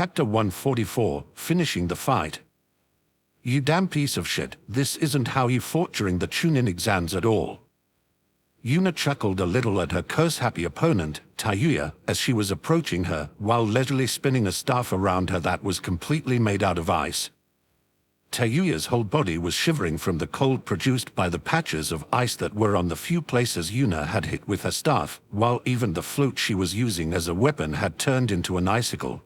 Chapter 144, Finishing the Fight. You damn piece of shit, this isn't how you fought during the Chunin exams at all. Yuna chuckled a little at her curse-happy opponent, Tayuya, as she was approaching her, while leisurely spinning a staff around her that was completely made out of ice. Tayuya's whole body was shivering from the cold produced by the patches of ice that were on the few places Yuna had hit with her staff, while even the float she was using as a weapon had turned into an icicle.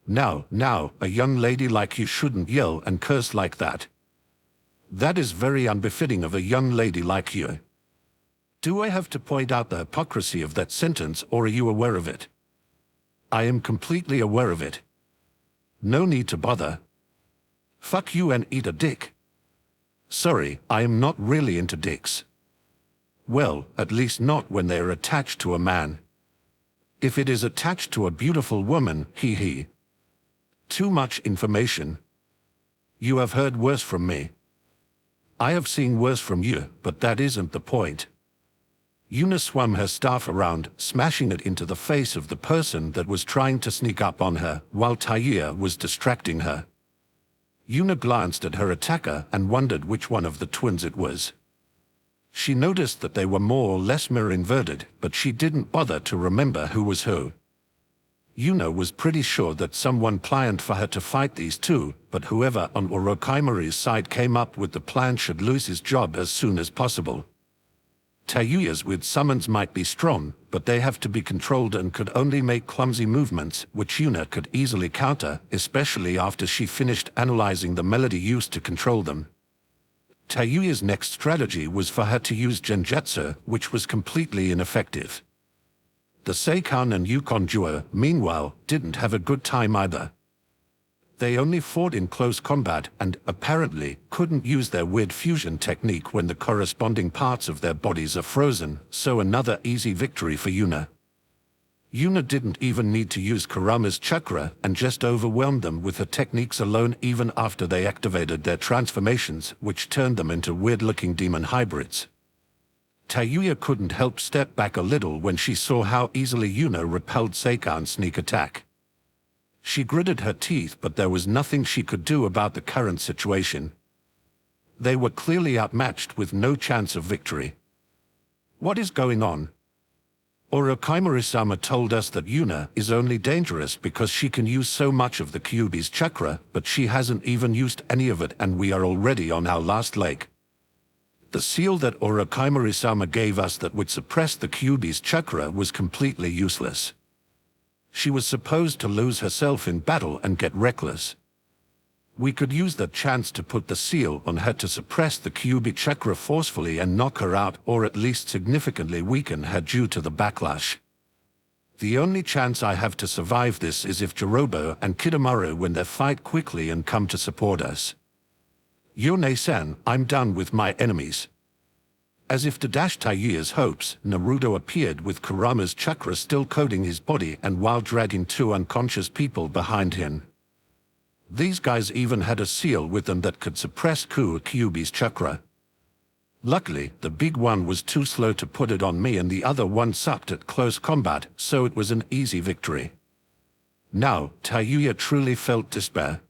Now, a young lady like you shouldn't yell and curse like that. That is very unbefitting of a young lady like you. Do I have to point out the hypocrisy of that sentence, or are you aware of it? I am completely aware of it. No need to bother. Fuck you and eat a dick. Sorry, I am not really into dicks. Well, at least not when they are attached to a man. If it is attached to a beautiful woman, hee. Too much information. You have heard worse from me. I have seen worse from you, but that isn't the point. Yuna swung her staff around, smashing it into the face of the person that was trying to sneak up on her, while Tayuya was distracting her. Yuna glanced at her attacker and wondered which one of the twins it was. She noticed that they were more or less mirror-inverted, but she didn't bother to remember who was who. Yuna was pretty sure that someone planned for her to fight these two, but whoever on Orochimaru's side came up with the plan should lose his job as soon as possible. Tayuya's with summons might be strong, but they have to be controlled and could only make clumsy movements, which Yuna could easily counter, especially after she finished analyzing the melody used to control them. Tayuya's next strategy was for her to use Genjutsu, which was completely ineffective. The Seikan and Yukon duo, meanwhile, didn't have a good time either. They only fought in close combat and, apparently, couldn't use their weird fusion technique when the corresponding parts of their bodies are frozen, so another easy victory for Yuna. Yuna didn't even need to use Kurama's chakra and just overwhelmed them with her techniques alone even after they activated their transformations, which turned them into weird-looking demon hybrids. Tayuya couldn't help step back a little when she saw how easily Yuna repelled Seikan's sneak attack. She gritted her teeth, but there was nothing she could do about the current situation. They were clearly outmatched with no chance of victory. What is going on? Orochimaru-sama told us that Yuna is only dangerous because she can use so much of the Kyuubi's chakra, but she hasn't even used any of it and we are already on our last leg. The seal that Orochimaru-sama gave us that would suppress the Kyuubi's chakra was completely useless. She was supposed to lose herself in battle and get reckless. We could use that chance to put the seal on her to suppress the Kyuubi chakra forcefully and knock her out, or at least significantly weaken her due to the backlash. The only chance I have to survive this is if Jirobo and Kidomaru win their fight quickly and come to support us. Yone-san, I'm done with my enemies. As if to dash Tayuya's hopes, Naruto appeared with Kurama's chakra still coating his body and while dragging two unconscious people behind him. These guys even had a seal with them that could suppress Kyuubi's chakra. Luckily, the big one was too slow to put it on me and the other one sucked at close combat, so it was an easy victory. Now, Tayuya truly felt despair.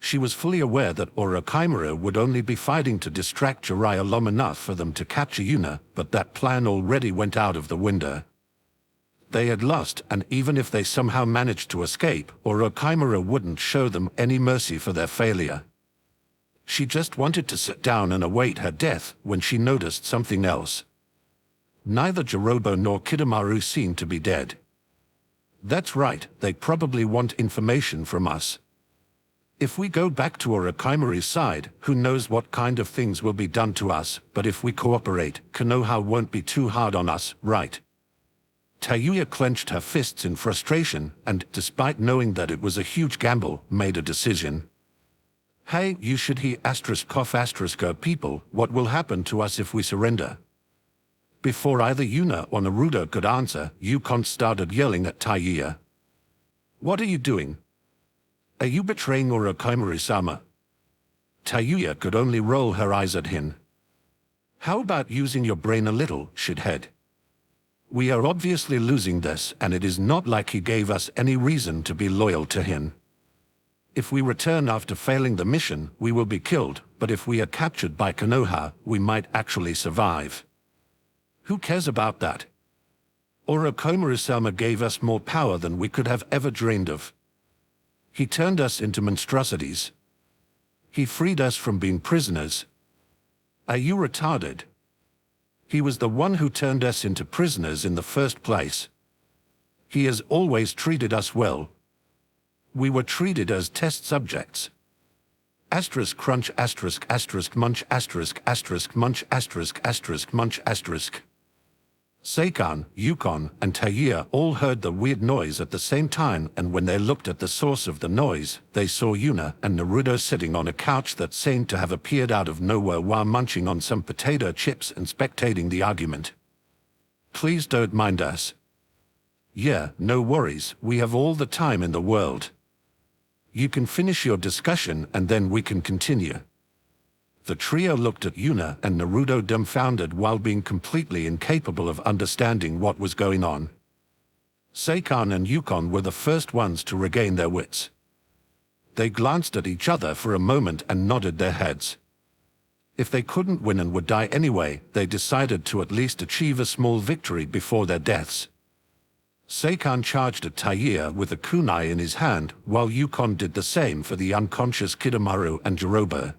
She was fully aware that Orochimaru would only be fighting to distract Jiraiya long enough for them to capture Yuna, but that plan already went out of the window. They had lost, and even if they somehow managed to escape, Orochimaru wouldn't show them any mercy for their failure. She just wanted to sit down and await her death when she noticed something else. Neither Jirobo nor Kidomaru seemed to be dead. That's right, they probably want information from us. If we go back to Orochimaru's side, who knows what kind of things will be done to us, but if we cooperate, Konoha won't be too hard on us, right? Tayuya clenched her fists in frustration and, despite knowing that it was a huge gamble, made a decision. Hey, you should hear ****** people, what will happen to us if we surrender? Before either Yuna or Naruto could answer, Yukon started yelling at Tayuya. What are you doing? Are you betraying Orochimaru-sama? Tayuya could only roll her eyes at him. How about using your brain a little, shithead? We are obviously losing this, and it is not like he gave us any reason to be loyal to him. If we return after failing the mission, we will be killed, but if we are captured by Konoha, we might actually survive. Who cares about that? Orochimaru-sama gave us more power than we could have ever dreamed of. He turned us into monstrosities. He freed us from being prisoners. Are you retarded? He was the one who turned us into prisoners in the first place. He has always treated us well. We were treated as test subjects. Asterisk crunch asterisk asterisk munch asterisk asterisk munch asterisk asterisk munch asterisk. Seikan, Yukon, and Taiya all heard the weird noise at the same time, and when they looked at the source of the noise, they saw Yuna and Naruto sitting on a couch that seemed to have appeared out of nowhere while munching on some potato chips and spectating the argument. Please don't mind us. Yeah, no worries, we have all the time in the world. You can finish your discussion and then we can continue. The trio looked at Yuna and Naruto dumbfounded while being completely incapable of understanding what was going on. Seikan and Yukon were the first ones to regain their wits. They glanced at each other for a moment and nodded their heads. If they couldn't win and would die anyway, they decided to at least achieve a small victory before their deaths. Seikan charged at Taiya with a kunai in his hand, while Yukon did the same for the unconscious Kidomaru and Jiroba.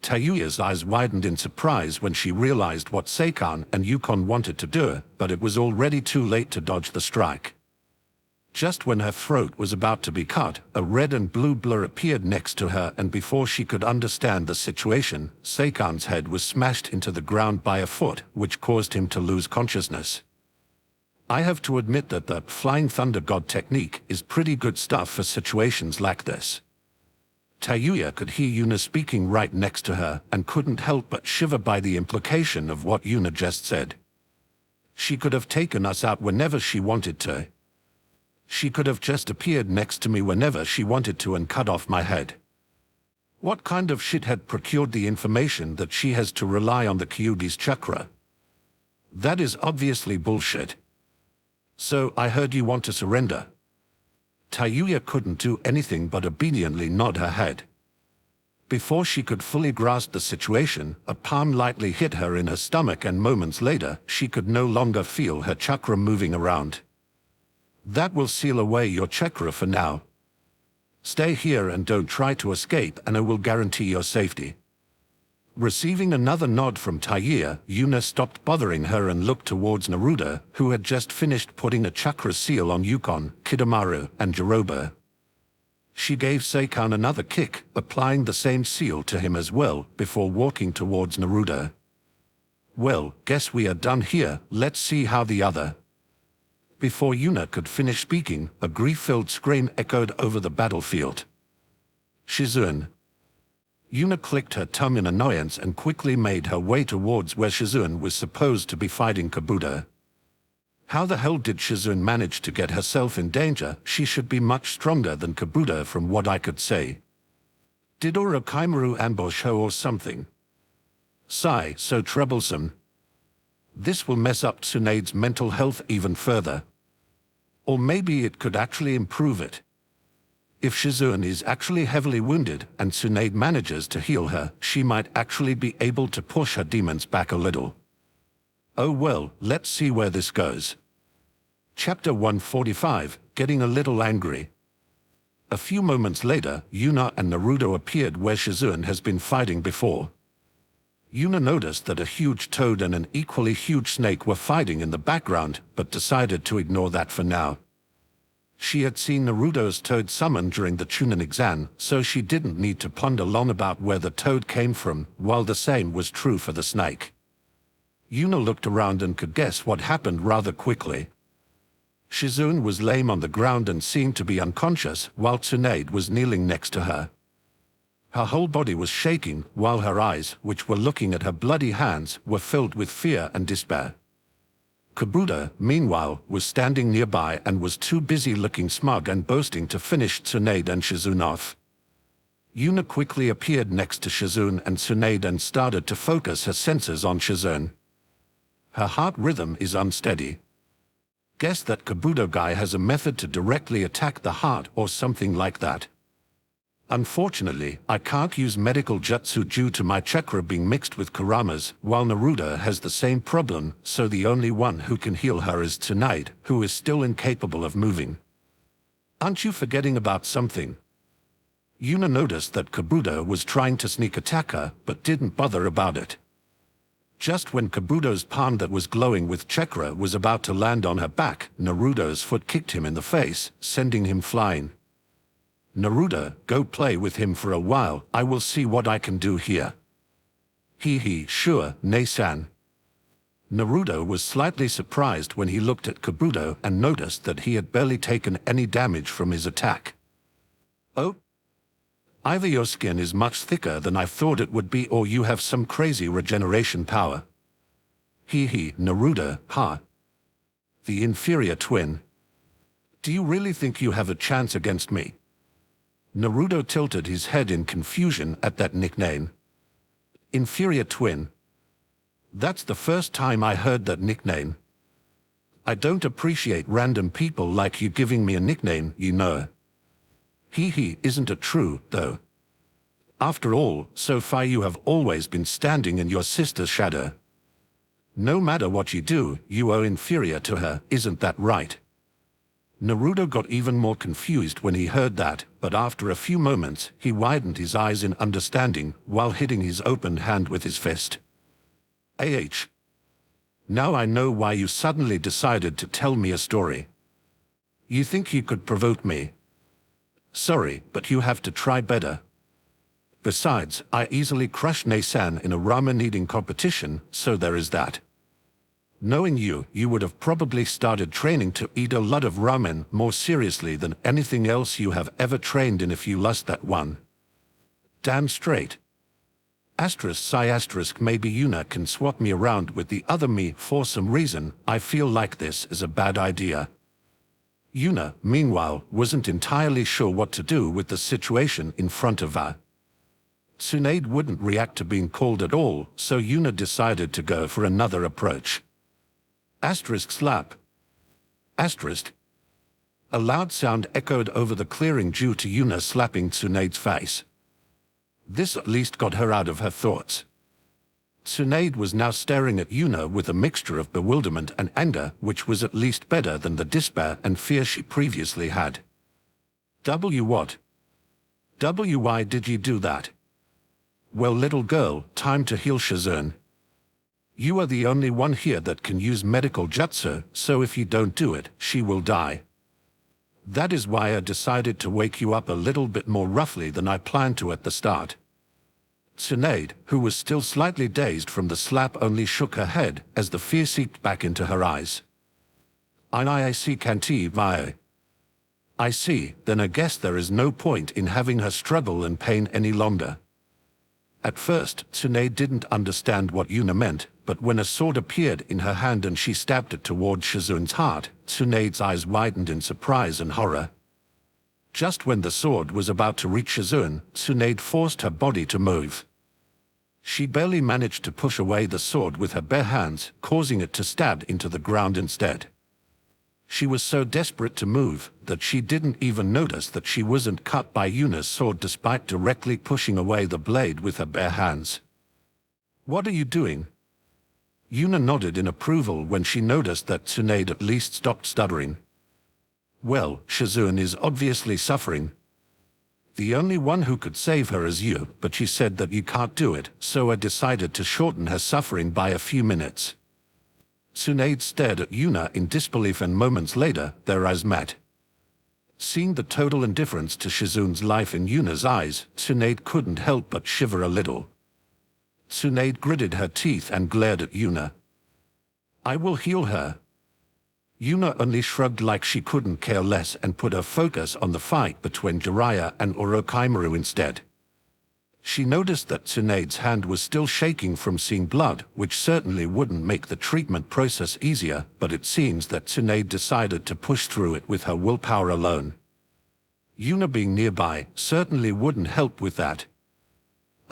Taiya's eyes widened in surprise when she realized what Seikan and Yukon wanted to do, but it was already too late to dodge the strike. Just when her throat was about to be cut, a red and blue blur appeared next to her, and before she could understand the situation, Seikan's head was smashed into the ground by a foot, which caused him to lose consciousness. I have to admit that the Flying Thunder God technique is pretty good stuff for situations like this. Taiya could hear Yuna speaking right next to her and couldn't help but shiver by the implication of what Yuna just said. She could have taken us out whenever she wanted to. She could have just appeared next to me whenever she wanted to and cut off my head. What kind of shit had procured the information that she has to rely on the Kyuubi's chakra? That is obviously bullshit. So I heard you want to surrender. Taiya couldn't do anything but obediently nod her head. Before she could fully grasp the situation, a palm lightly hit her in her stomach, and moments later, she could no longer feel her chakra moving around. That will seal away your chakra for now. Stay here and don't try to escape, and I will guarantee your safety. Receiving another nod from Taiya, Yuna stopped bothering her and looked towards Naruto, who had just finished putting a chakra seal on Yukon, Kidomaru, and Jiroba. She gave Seikan another kick, applying the same seal to him as well, before walking towards Naruto. Well, guess we are done here, let's see how the other... Before Yuna could finish speaking, a grief-filled scream echoed over the battlefield. Shizune. Yuna clicked her tongue in annoyance and quickly made her way towards where Shizune was supposed to be fighting Kabuto. How the hell did Shizune manage to get herself in danger? She should be much stronger than Kabuto from what I could say. Did Orochimaru ambush her or something? Sigh, so troublesome. This will mess up Tsunade's mental health even further. Or maybe it could actually improve it. If Shizune is actually heavily wounded and Tsunade manages to heal her, she might actually be able to push her demons back a little. Oh well, let's see where this goes. Chapter 145, Getting a Little Angry. A few moments later, Yuna and Naruto appeared where Shizune has been fighting before. Yuna noticed that a huge toad and an equally huge snake were fighting in the background, but decided to ignore that for now. She had seen Naruto's toad summon during the Chunin exam, so she didn't need to ponder long about where the toad came from, while the same was true for the snake. Yuna looked around and could guess what happened rather quickly. Shizune was lame on the ground and seemed to be unconscious, while Tsunade was kneeling next to her. Her whole body was shaking, while her eyes, which were looking at her bloody hands, were filled with fear and despair. Kabuto, meanwhile, was standing nearby and was too busy looking smug and boasting to finish Tsunade and Shizune off. Yuna quickly appeared next to Shizune and Tsunade and started to focus her senses on Shizune. Her heart rhythm is unsteady. Guess that Kabuto guy has a method to directly attack the heart or something like that. Unfortunately, I can't use medical jutsu due to my chakra being mixed with Kurama's, while Naruto has the same problem, so the only one who can heal her is Tsunade, who is still incapable of moving. Aren't you forgetting about something? Yuna noticed that Kabuto was trying to sneak attack her, but didn't bother about it. Just when Kabuto's palm that was glowing with chakra was about to land on her back, Naruto's foot kicked him in the face, sending him flying. Naruto, go play with him for a while, I will see what I can do here. Sure, Ne-san. Naruto was slightly surprised when he looked at Kabuto and noticed that he had barely taken any damage from his attack. Oh? Either your skin is much thicker than I thought it would be, or you have some crazy regeneration power. Naruto, huh? The inferior twin. Do you really think you have a chance against me? Naruto tilted his head in confusion at that nickname. Inferior twin. That's the first time I heard that nickname. I don't appreciate random people like you giving me a nickname, you know. Isn't it true, though? After all, so far you have always been standing in your sister's shadow. No matter what you do, you are inferior to her, isn't that right? Naruto got even more confused when he heard that, but after a few moments, he widened his eyes in understanding, while hitting his open hand with his fist. Now I know why you suddenly decided to tell me a story. You think you could provoke me? Sorry, but you have to try better. Besides, I easily crushed Ne-san in a ramen eating competition, so there is that. Knowing you, you would have probably started training to eat a lot of ramen more seriously than anything else you have ever trained in if you lost that one. Damn straight. Maybe Yuna can swap me around with the other me for some reason. I feel like this is a bad idea. Yuna, meanwhile, wasn't entirely sure what to do with the situation in front of her. Tsunade wouldn't react to being called at all, so Yuna decided to go for another approach. Slap. A loud sound echoed over the clearing due to Yuna slapping Tsunade's face. This at least got her out of her thoughts. Tsunade was now staring at Yuna with a mixture of bewilderment and anger, which was at least better than the despair and fear she previously had. What? Why did you do that? Well, little girl, time to heal Shizune. You are the only one here that can use medical jutsu, so if you don't do it, she will die. That is why I decided to wake you up a little bit more roughly than I planned to at the start. Tsunade, who was still slightly dazed from the slap, only shook her head as the fear seeped back into her eyes. I see, then I guess there is no point in having her struggle and pain any longer. At first, Tsunade didn't understand what Yuna meant, but when a sword appeared in her hand and she stabbed it toward Shizune's heart, Tsunade's eyes widened in surprise and horror. Just when the sword was about to reach Shizune, Tsunade forced her body to move. She barely managed to push away the sword with her bare hands, causing it to stab into the ground instead. She was so desperate to move that she didn't even notice that she wasn't cut by Yuna's sword despite directly pushing away the blade with her bare hands. What are you doing? Yuna nodded in approval when she noticed that Tsunade at least stopped stuttering. Well, Shizune is obviously suffering. The only one who could save her is you, but she said that you can't do it, so I decided to shorten her suffering by a few minutes. Tsunade stared at Yuna in disbelief, and moments later, their eyes met. Seeing the total indifference to Shizune's life in Yuna's eyes, Tsunade couldn't help but shiver a little. Tsunade gritted her teeth and glared at Yuna. I will heal her. Yuna only shrugged like she couldn't care less and put her focus on the fight between Jiraiya and Orochimaru instead. She noticed that Tsunade's hand was still shaking from seeing blood, which certainly wouldn't make the treatment process easier, but it seems that Tsunade decided to push through it with her willpower alone. Yuna being nearby certainly wouldn't help with that.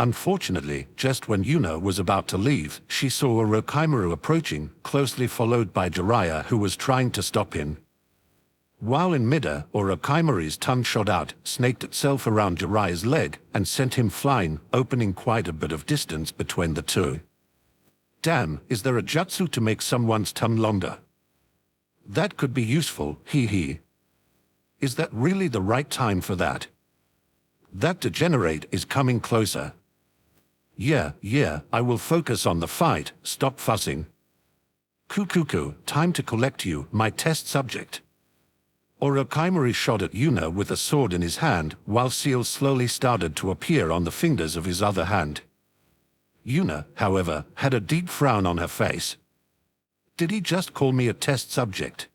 Unfortunately, just when Yuna was about to leave, she saw Orochimaru approaching, closely followed by Jiraiya, who was trying to stop him. While in midair, Orochimaru's tongue shot out, snaked itself around Jiraiya's leg, and sent him flying, opening quite a bit of distance between the two. Damn, is there a jutsu to make someone's tongue longer? That could be useful, hee hee. Is that really the right time for that? That degenerate is coming closer. Yeah, I will focus on the fight, stop fussing. Kukuku, time to collect you, my test subject. Orochimaru shot at Yuna with a sword in his hand, while seals slowly started to appear on the fingers of his other hand. Yuna, however, had a deep frown on her face. Did he just call me a test subject?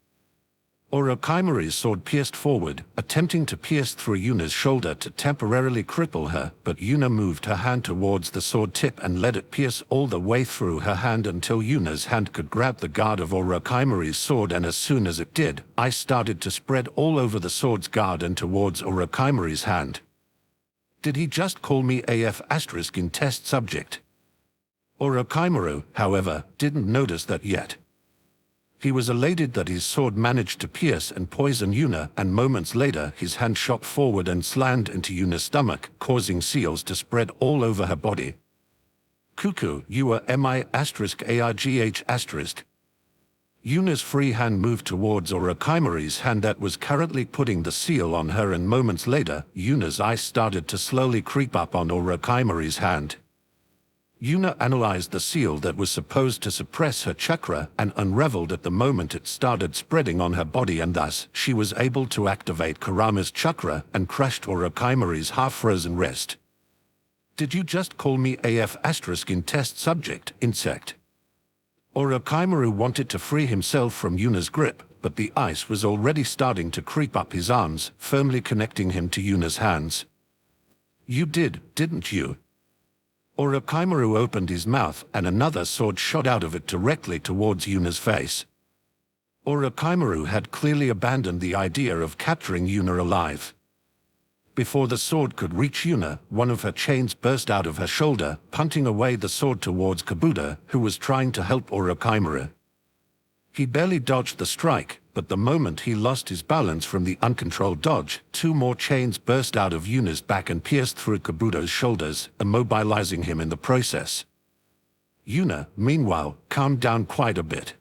Orochimaru's sword pierced forward, attempting to pierce through Yuna's shoulder to temporarily cripple her, but Yuna moved her hand towards the sword tip and let it pierce all the way through her hand until Yuna's hand could grab the guard of Orochimaru's sword, and as soon as it did, ice started to spread all over the sword's guard and towards Orochimaru's hand. Did he just call me AF** in test subject? Orochimaru, however, didn't notice that yet. He was elated that his sword managed to pierce and poison Yuna, and moments later his hand shot forward and slammed into Yuna's stomach, causing seals to spread all over her body. Cuckoo, you are mi**argh**. Yuna's free hand moved towards Orochimaru's hand that was currently putting the seal on her, and moments later, Yuna's ice started to slowly creep up on Orochimaru's hand. Yuna analyzed the seal that was supposed to suppress her chakra and unraveled at the moment it started spreading on her body, and thus she was able to activate Kurama's chakra and crushed Orochimaru's half-frozen wrist. Did you just call me AF** in test subject, insect? Orochimaru wanted to free himself from Yuna's grip, but the ice was already starting to creep up his arms, firmly connecting him to Yuna's hands. You did, didn't you? Orochimaru opened his mouth and another sword shot out of it directly towards Yuna's face. Orochimaru had clearly abandoned the idea of capturing Yuna alive. Before the sword could reach Yuna, one of her chains burst out of her shoulder, punting away the sword towards Kabuto, who was trying to help Orochimaru. He barely dodged the strike, but the moment he lost his balance from the uncontrolled dodge, two more chains burst out of Yuna's back and pierced through Kabuto's shoulders, immobilizing him in the process. Yuna, meanwhile, calmed down quite a bit.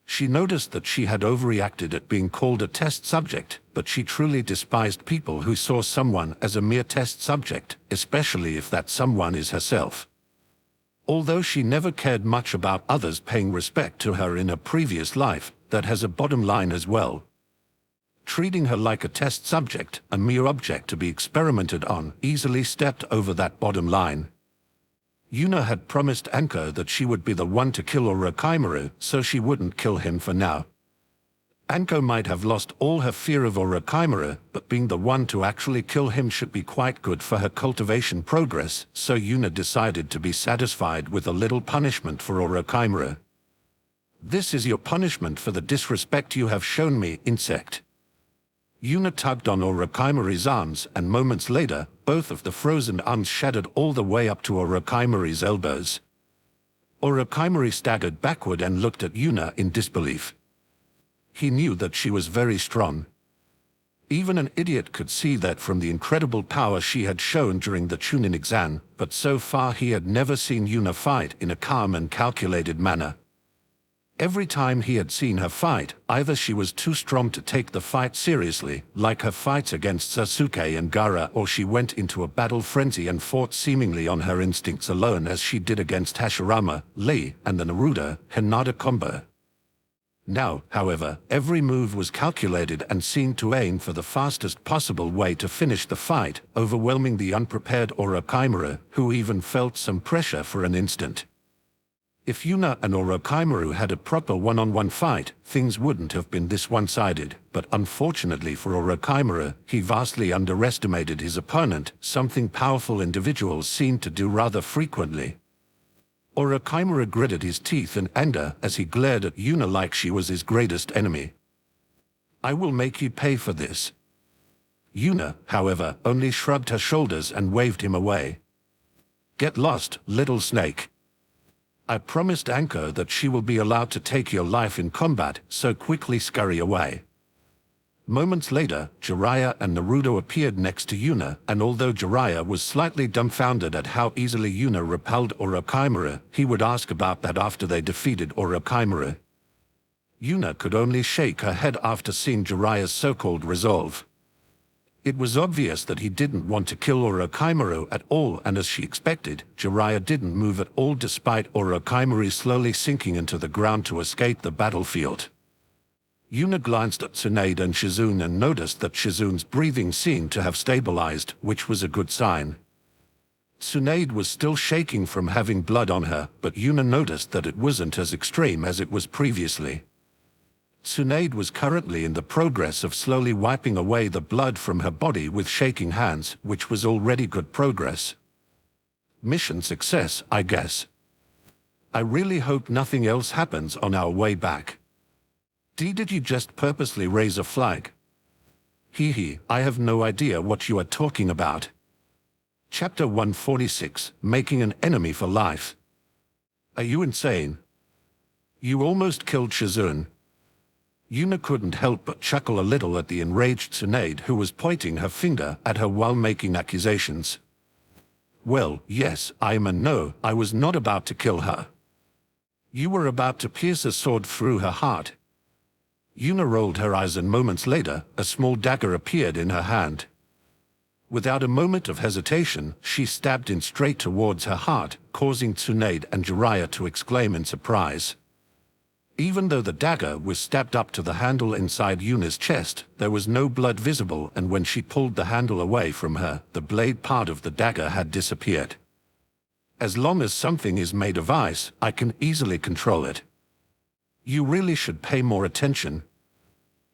She noticed that she had overreacted at being called a test subject, but she truly despised people who saw someone as a mere test subject, especially if that someone is herself. Although she never cared much about others paying respect to her in a previous life, that has a bottom line as well. Treating her like a test subject, a mere object to be experimented on, easily stepped over that bottom line. Yuna had promised Anko that she would be the one to kill Orochimaru, so she wouldn't kill him for now. Anko might have lost all her fear of Orochimaru, but being the one to actually kill him should be quite good for her cultivation progress, so Yuna decided to be satisfied with a little punishment for Orochimaru. This is your punishment for the disrespect you have shown me, insect. Yuna tugged on Orochimaru's arms, and moments later, both of the frozen arms shattered all the way up to Orochimaru's elbows. Orochimaru staggered backward and looked at Yuna in disbelief. He knew that she was very strong. Even an idiot could see that from the incredible power she had shown during the Chunin exam, but so far he had never seen Yuna fight in a calm and calculated manner. Every time he had seen her fight, either she was too strong to take the fight seriously, like her fights against Sasuke and Gaara, or she went into a battle frenzy and fought seemingly on her instincts alone, as she did against Hashirama, Lee, and the Naruto Hinata combo. Now, however, every move was calculated and seemed to aim for the fastest possible way to finish the fight, overwhelming the unprepared Orochimaru, who even felt some pressure for an instant. If Yuna and Orochimaru had a proper one-on-one fight, things wouldn't have been this one-sided, but unfortunately for Orochimaru, he vastly underestimated his opponent, something powerful individuals seemed to do rather frequently. Orochimaru gritted his teeth in anger as he glared at Yuna like she was his greatest enemy. I will make you pay for this. Yuna, however, only shrugged her shoulders and waved him away. Get lost, little snake. I promised Anko that she will be allowed to take your life in combat, so quickly scurry away. Moments later, Jiraiya and Naruto appeared next to Yuna, and although Jiraiya was slightly dumbfounded at how easily Yuna repelled Orochimaru, he would ask about that after they defeated Orochimaru. Yuna could only shake her head after seeing Jiraiya's so-called resolve. It was obvious that he didn't want to kill Orochimaru at all, and as she expected, Jiraiya didn't move at all despite Orochimaru slowly sinking into the ground to escape the battlefield. Yuna glanced at Tsunade and Shizune and noticed that Shizune's breathing seemed to have stabilized, which was a good sign. Tsunade was still shaking from having blood on her, but Yuna noticed that it wasn't as extreme as it was previously. Tsunade was currently in the progress of slowly wiping away the blood from her body with shaking hands, which was already good progress. Mission success, I guess. I really hope nothing else happens on our way back. Did you just purposely raise a flag? Hee, I have no idea what you are talking about. Chapter 146, Making an Enemy for Life. Are you insane? You almost killed Shizune. Yuna couldn't help but chuckle a little at the enraged Tsunade, who was pointing her finger at her while making accusations. Well, yes, no, I was not about to kill her. You were about to pierce a sword through her heart. Yuna rolled her eyes, and moments later, a small dagger appeared in her hand. Without a moment of hesitation, she stabbed in straight towards her heart, causing Tsunade and Jiraiya to exclaim in surprise. Even though the dagger was stabbed up to the handle inside Yuna's chest, there was no blood visible, and when she pulled the handle away from her, the blade part of the dagger had disappeared. As long as something is made of ice, I can easily control it. You really should pay more attention.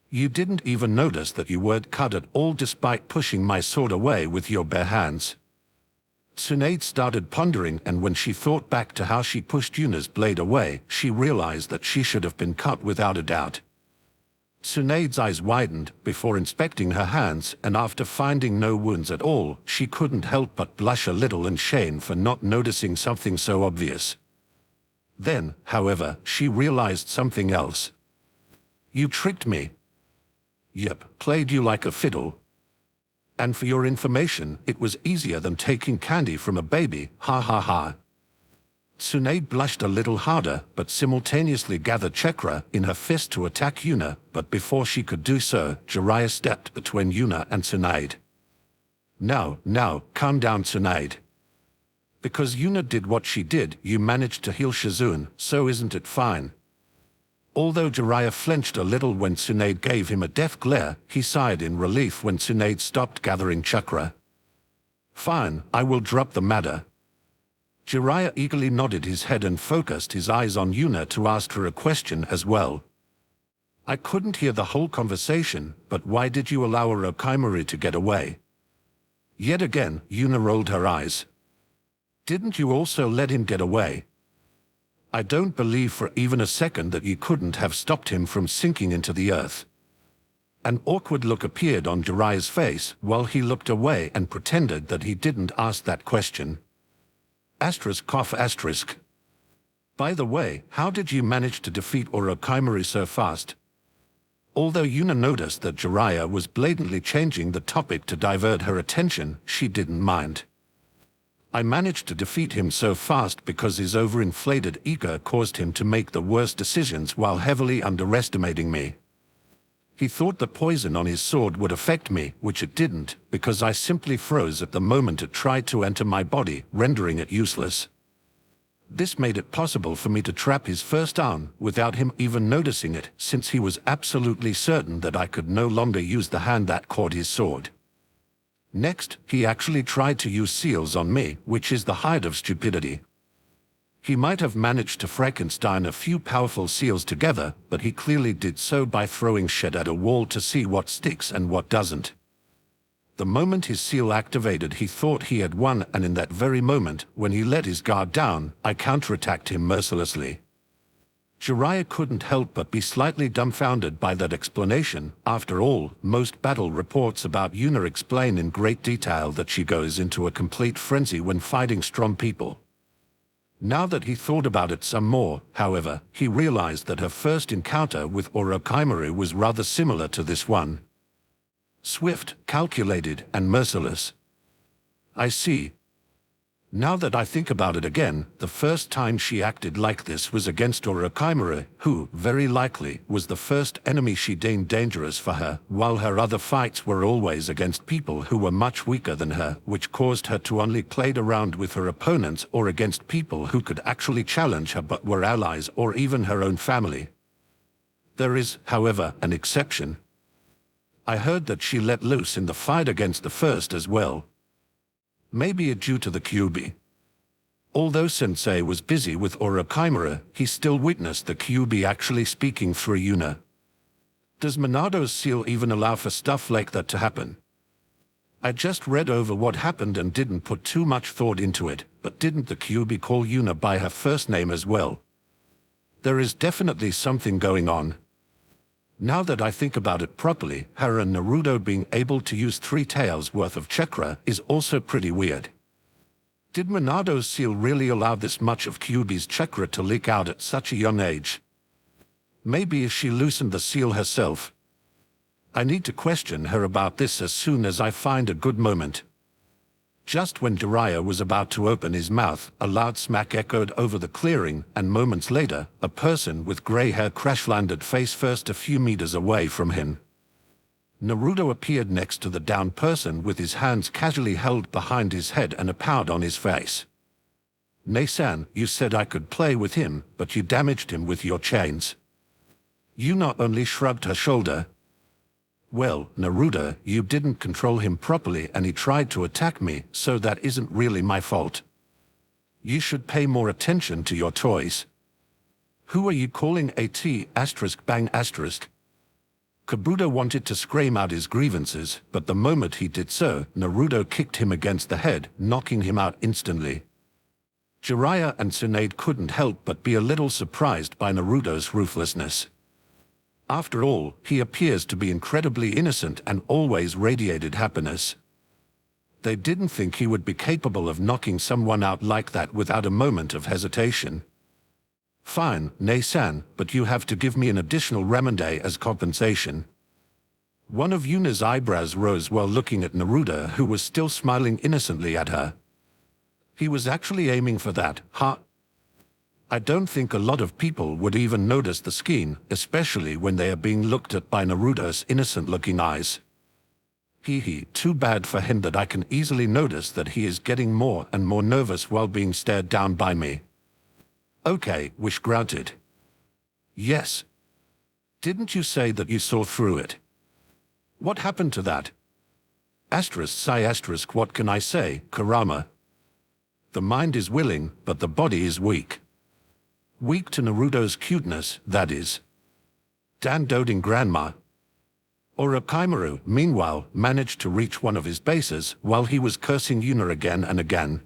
You didn't even notice that you weren't cut at all despite pushing my sword away with your bare hands. Tsunade started pondering, and when she thought back to how she pushed Yuna's blade away, she realized that she should have been cut without a doubt. Tsunade's eyes widened before inspecting her hands, and after finding no wounds at all, she couldn't help but blush a little in shame for not noticing something so obvious. Then, however, she realized something else. You tricked me. Yep, played you like a fiddle. And for your information, it was easier than taking candy from a baby, ha ha ha. Tsunade blushed a little harder, but simultaneously gathered chakra in her fist to attack Yuna, but before she could do so, Jiraiya stepped between Yuna and Tsunade. Now, calm down, Tsunade. Because Yuna did what she did, you managed to heal Shizune, so isn't it fine? Although Jiraiya flinched a little when Tsunade gave him a death glare, he sighed in relief when Tsunade stopped gathering chakra. Fine, I will drop the matter. Jiraiya eagerly nodded his head and focused his eyes on Yuna to ask her a question as well. I couldn't hear the whole conversation, but why did you allow Orochimaru to get away? Yet again, Yuna rolled her eyes. Didn't you also let him get away? I don't believe for even a second that you couldn't have stopped him from sinking into the earth. An awkward look appeared on Jiraiya's face while he looked away and pretended that he didn't ask that question. ****. By the way, how did you manage to defeat Orochimaru so fast? Although Yuna noticed that Jiraiya was blatantly changing the topic to divert her attention, she didn't mind. I managed to defeat him so fast because his overinflated ego caused him to make the worst decisions while heavily underestimating me. He thought the poison on his sword would affect me, which it didn't, because I simply froze at the moment it tried to enter my body, rendering it useless. This made it possible for me to trap his first arm without him even noticing it, since he was absolutely certain that I could no longer use the hand that caught his sword. Next, he actually tried to use seals on me, which is the height of stupidity. He might have managed to Frankenstein a few powerful seals together, but he clearly did so by throwing shit at a wall to see what sticks and what doesn't. The moment his seal activated, he thought he had won, and in that very moment, when he let his guard down, I counterattacked him mercilessly. Jiraiya couldn't help but be slightly dumbfounded by that explanation. After all, most battle reports about Yuna explain in great detail that she goes into a complete frenzy when fighting strong people. Now that he thought about it some more, however, he realized that her first encounter with Orochimaru was rather similar to this one. Swift, calculated, and merciless. I see. Now that I think about it again, the first time she acted like this was against Orochimaru, who, very likely, was the first enemy she deemed dangerous for her, while her other fights were always against people who were much weaker than her, which caused her to only play around with her opponents or against people who could actually challenge her but were allies or even her own family. There is, however, an exception. I heard that she let loose in the fight against the first as well. Maybe due to the Kyuubi. Although Sensei was busy with Orochimaru, he still witnessed the Kyuubi actually speaking through Yuna. Does Minado's seal even allow for stuff like that to happen? I just read over what happened and didn't put too much thought into it, but didn't the Kyuubi call Yuna by her first name as well? There is definitely something going on. Now that I think about it properly, her and Naruto being able to use 3 taels worth of chakra is also pretty weird. Did Minado's seal really allow this much of Kyuubi's chakra to leak out at such a young age? Maybe she loosened the seal herself. I need to question her about this as soon as I find a good moment. Just when Jiraiya was about to open his mouth, a loud smack echoed over the clearing, and moments later, a person with grey hair crash-landed face-first a few meters away from him. Naruto appeared next to the downed person with his hands casually held behind his head and a pout on his face. "Nei-san, you said I could play with him, but you damaged him with your chains." Yuna only shrugged her shoulder. "Well, Naruto, you didn't control him properly and he tried to attack me, so that isn't really my fault. You should pay more attention to your toys. Who are you calling **bang**? Kabuto wanted to scream out his grievances, but the moment he did so, Naruto kicked him against the head, knocking him out instantly. Jiraiya and Tsunade couldn't help but be a little surprised by Naruto's ruthlessness. After all, he appears to be incredibly innocent and always radiated happiness. They didn't think he would be capable of knocking someone out like that without a moment of hesitation. "Fine, Nei-san, but you have to give me an additional Ramende as compensation." One of Yuna's eyebrows rose while looking at Naruto, who was still smiling innocently at her. He was actually aiming for that, huh? I don't think a lot of people would even notice the scheme, especially when they are being looked at by Naruto's innocent-looking eyes. Too bad for him that I can easily notice that he is getting more and more nervous while being stared down by me. Okay, wish granted. Yes. Didn't you say that you saw through it? What happened to that? What can I say, Kurama? The mind is willing, but the body is weak. Weak to Naruto's cuteness, that is. Dan doting grandma. Orochimaru, meanwhile, managed to reach one of his bases while he was cursing Yuna again and again.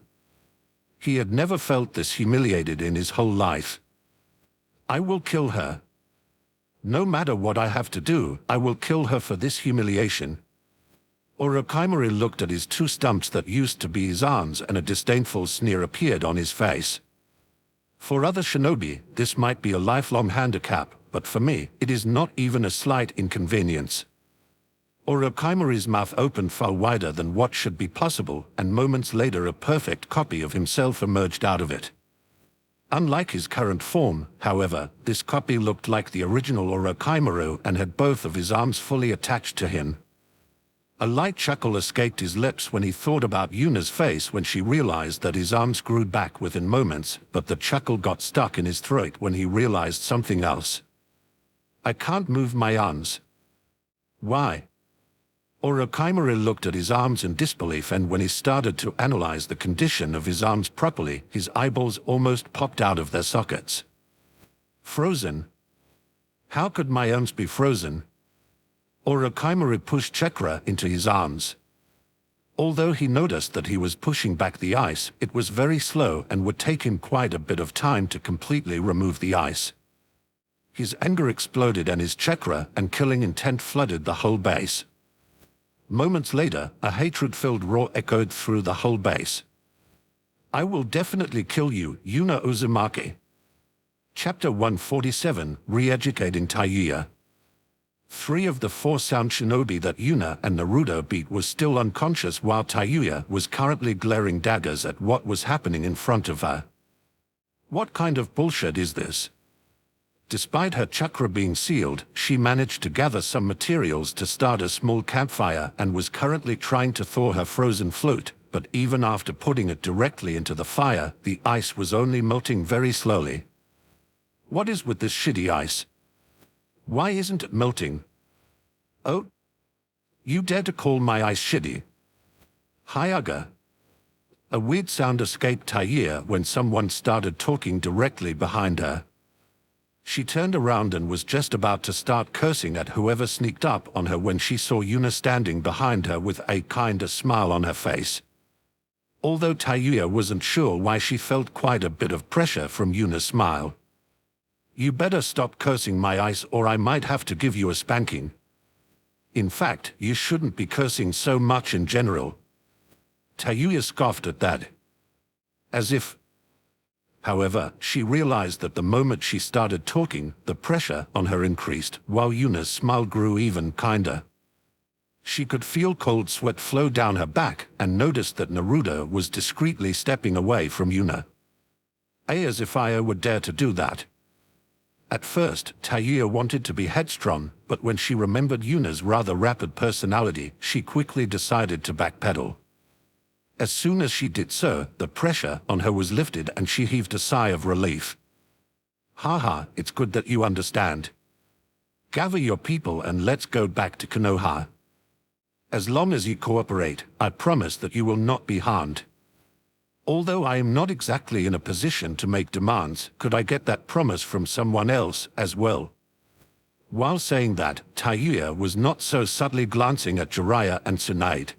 He had never felt this humiliated in his whole life. I will kill her. No matter what I have to do, I will kill her for this humiliation. Orochimaru looked at his 2 stumps that used to be his arms, and a disdainful sneer appeared on his face. For other shinobi, this might be a lifelong handicap, but for me, it is not even a slight inconvenience. Orochimaru's mouth opened far wider than what should be possible, and moments later a perfect copy of himself emerged out of it. Unlike his current form, however, this copy looked like the original Orochimaru and had both of his arms fully attached to him. A light chuckle escaped his lips when he thought about Yuna's face when she realized that his arms grew back within moments, but the chuckle got stuck in his throat when he realized something else. I can't move my arms. Why? Orochimaru looked at his arms in disbelief, and when he started to analyze the condition of his arms properly, his eyeballs almost popped out of their sockets. Frozen? How could my arms be frozen? Orochimaru pushed chakra into his arms. Although he noticed that he was pushing back the ice, it was very slow and would take him quite a bit of time to completely remove the ice. His anger exploded and his chakra and killing intent flooded the whole base. Moments later, a hatred-filled roar echoed through the whole base. "I will definitely kill you, Yuna Uzumaki." Chapter 147, Re-educating Taiuya. 3 of the 4 sound shinobi that Yuna and Naruto beat was still unconscious while Taiuya was currently glaring daggers at what was happening in front of her. What kind of bullshit is this? Despite her chakra being sealed, she managed to gather some materials to start a small campfire and was currently trying to thaw her frozen flute, but even after putting it directly into the fire, the ice was only melting very slowly. What is with this shitty ice? Why isn't it melting? Oh? You dare to call my ice shitty? Hyaga. A weird sound escaped Taiuya when someone started talking directly behind her. She turned around and was just about to start cursing at whoever sneaked up on her when she saw Yuna standing behind her with a kinda smile on her face. Although Taiuya wasn't sure why she felt quite a bit of pressure from Yuna's smile. "You better stop cursing my ice or I might have to give you a spanking. In fact, you shouldn't be cursing so much in general." Taiuya scoffed at that. As if. However, she realized that the moment she started talking, the pressure on her increased, while Yuna's smile grew even kinder. She could feel cold sweat flow down her back and noticed that Naruto was discreetly stepping away from Yuna. As if I would dare to do that. At first, Taiuya wanted to be headstrong, but when she remembered Yuna's rather rapid personality, she quickly decided to backpedal. As soon as she did so, the pressure on her was lifted and she heaved a sigh of relief. "Haha, it's good that you understand. Gather your people and let's go back to Konoha. As long as you cooperate, I promise that you will not be harmed. Although I am not exactly in a position to make demands, could I get that promise from someone else as well?" While saying that, Taiuya was not so subtly glancing at Jiraiya and Tsunade.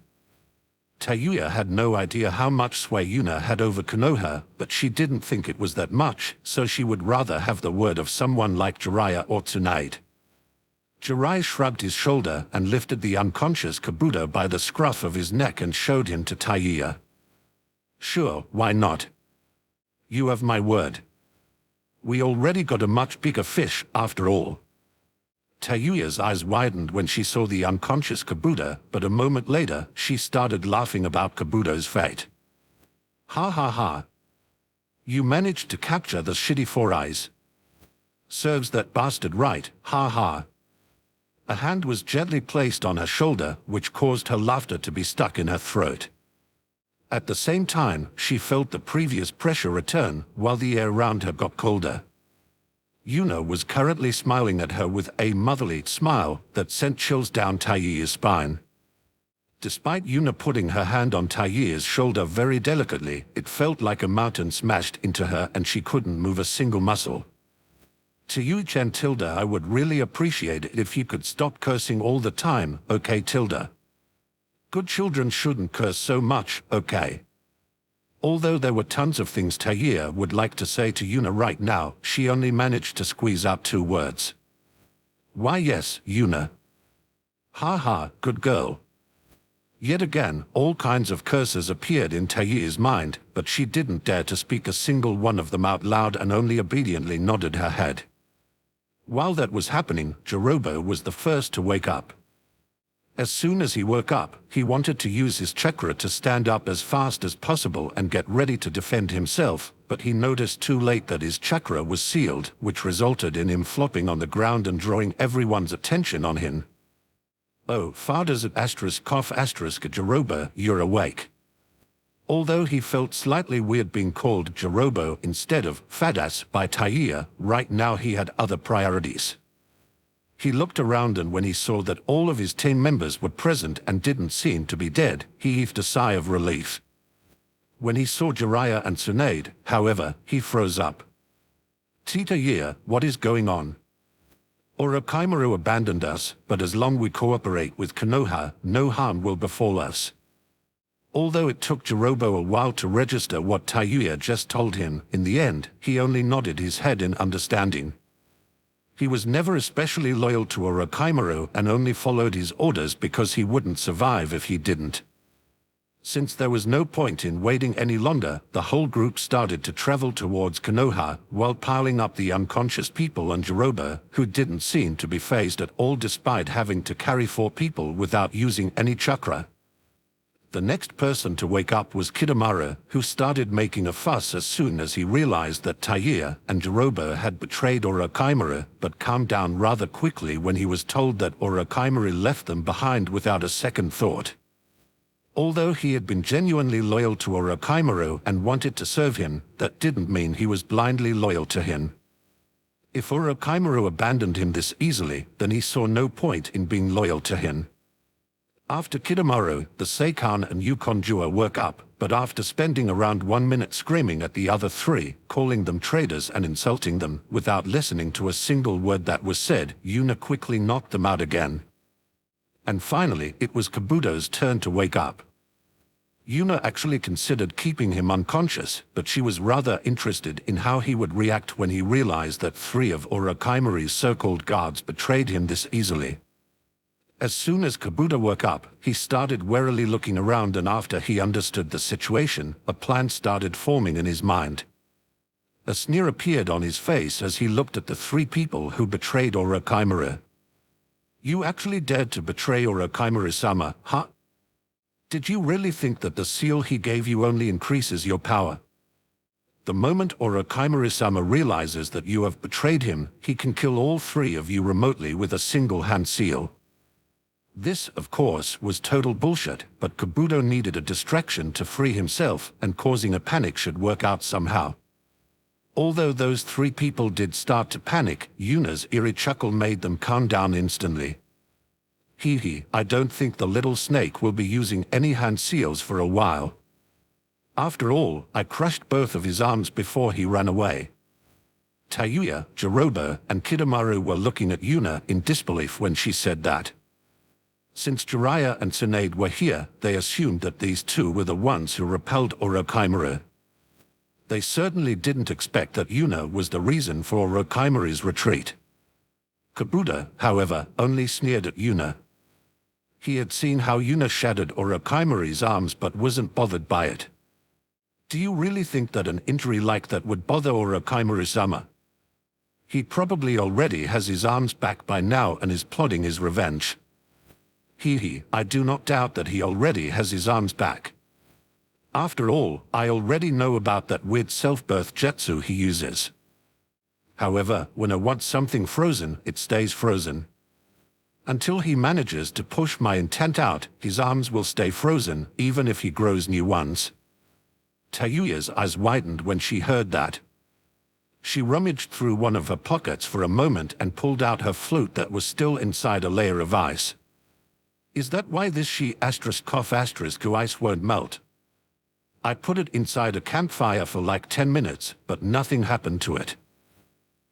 Taiuya had no idea how much sway Yuna had over Konoha, but she didn't think it was that much, so she would rather have the word of someone like Jiraiya or Tsunade. Jiraiya shrugged his shoulder and lifted the unconscious Kabuto by the scruff of his neck and showed him to Taiuya. "Sure, why not? You have my word. We already got a much bigger fish, after all." Taiuya's eyes widened when she saw the unconscious Kabuto, but a moment later, she started laughing about Kabuto's fate. "Ha ha ha. You managed to capture the shitty Four Eyes. Serves that bastard right, ha ha." A hand was gently placed on her shoulder, which caused her laughter to be stuck in her throat. At the same time, she felt the previous pressure return, while the air around her got colder. Yuna was currently smiling at her with a motherly smile that sent chills down Taiuya's spine. Despite Yuna putting her hand on Taiuya's shoulder very delicately, it felt like a mountain smashed into her and she couldn't move a single muscle. "To you, Chen Tilda, I would really appreciate it if you could stop cursing all the time, okay Tilda? Good children shouldn't curse so much, okay?" Although there were tons of things Taiuya would like to say to Yuna right now, she only managed to squeeze out 2 words. "Why yes, Yuna. Ha ha, good girl." Yet again, all kinds of curses appeared in Taiuya's mind, but she didn't dare to speak a single one of them out loud and only obediently nodded her head. While that was happening, Jirobo was the first to wake up. As soon as he woke up, he wanted to use his chakra to stand up as fast as possible and get ready to defend himself, but he noticed too late that his chakra was sealed, which resulted in him flopping on the ground and drawing everyone's attention on him. "Oh, fathers at Jirobo, you're awake." Although he felt slightly weird being called Jirobo instead of Fadas by Taiuya, right now he had other priorities. He looked around and when he saw that all of his team members were present and didn't seem to be dead, he heaved a sigh of relief. When he saw Jiraiya and Tsunade, however, he froze up. "Taiuya, what is going on? Orochimaru abandoned us, but as long as we cooperate with Konoha, no harm will befall us." Although it took Jirobo a while to register what Taiuya just told him, in the end, he only nodded his head in understanding. He was never especially loyal to Orochimaru and only followed his orders because he wouldn't survive if he didn't. Since there was no point in waiting any longer, the whole group started to travel towards Konoha, while piling up the unconscious people and Jiroba, who didn't seem to be fazed at all despite having to carry 4 people without using any chakra. The next person to wake up was Kitamura, who started making a fuss as soon as he realized that Taiya and Jiroba had betrayed Orochimaru, but calmed down rather quickly when he was told that Orochimaru left them behind without a second thought. Although he had been genuinely loyal to Orochimaru and wanted to serve him, that didn't mean he was blindly loyal to him. If Orochimaru abandoned him this easily, then he saw no point in being loyal to him. After Kitamura, the Seikan and Yukonjua woke up, but after spending around 1 minute screaming at the other 3, calling them traitors and insulting them, without listening to a single word that was said, Yuna quickly knocked them out again. And finally, it was Kabuto's turn to wake up. Yuna actually considered keeping him unconscious, but she was rather interested in how he would react when he realized that 3 of Orochimaru's so-called guards betrayed him this easily. As soon as Kabuto woke up, he started warily looking around, and after he understood the situation, a plan started forming in his mind. A sneer appeared on his face as he looked at the 3 people who betrayed Orochimaru. You actually dared to betray Orochimaru-sama, huh? Did you really think that the seal he gave you only increases your power? The moment Orochimaru-sama realizes that you have betrayed him, he can kill all 3 of you remotely with a single hand seal. This, of course, was total bullshit, but Kabuto needed a distraction to free himself, and causing a panic should work out somehow. Although those 3 people did start to panic, Yuna's eerie chuckle made them calm down instantly. Hee, I don't think the little snake will be using any hand seals for a while. After all, I crushed both of his arms before he ran away. Taiya, Jiroba, and Kitamura were looking at Yuna in disbelief when she said that. Since Jiraiya and Tsunade were here, they assumed that these 2 were the ones who repelled Orochimaru. They certainly didn't expect that Yuna was the reason for Orochimaru's retreat. Kabuto, however, only sneered at Yuna. He had seen how Yuna shattered Orochimaru's arms but wasn't bothered by it. Do you really think that an injury like that would bother Orochimaru-sama? He probably already has his arms back by now and is plotting his revenge. I do not doubt that he already has his arms back. After all, I already know about that weird self-birth jutsu he uses. However, when I want something frozen, it stays frozen. Until he manages to push my intent out, his arms will stay frozen, even if he grows new ones. Taiya's eyes widened when she heard that. She rummaged through one of her pockets for a moment and pulled out her flute that was still inside a layer of ice. Is that why this ******* ice won't melt? I put it inside a campfire for like 10 minutes, but nothing happened to it.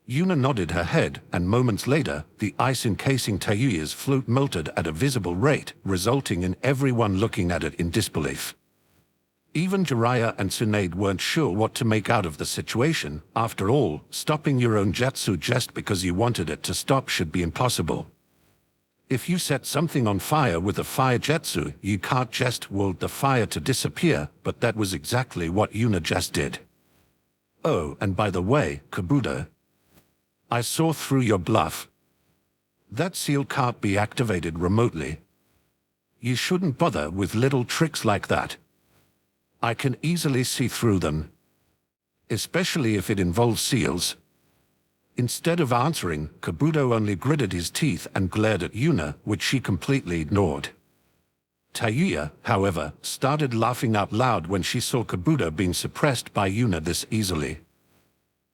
Yuna nodded her head, and moments later, the ice encasing Taiya's flute melted at a visible rate, resulting in everyone looking at it in disbelief. Even Jiraiya and Tsunade weren't sure what to make out of the situation. After all, stopping your own jutsu just because you wanted it to stop should be impossible. If you set something on fire with a fire jutsu, you can't just will the fire to disappear, but that was exactly what Yuna just did. Oh, and by the way, Kabuto, I saw through your bluff. That seal can't be activated remotely. You shouldn't bother with little tricks like that. I can easily see through them. Especially if it involves seals. Instead of answering, Kabuto only gritted his teeth and glared at Yuna, which she completely ignored. Taiya, however, started laughing out loud when she saw Kabuto being suppressed by Yuna this easily.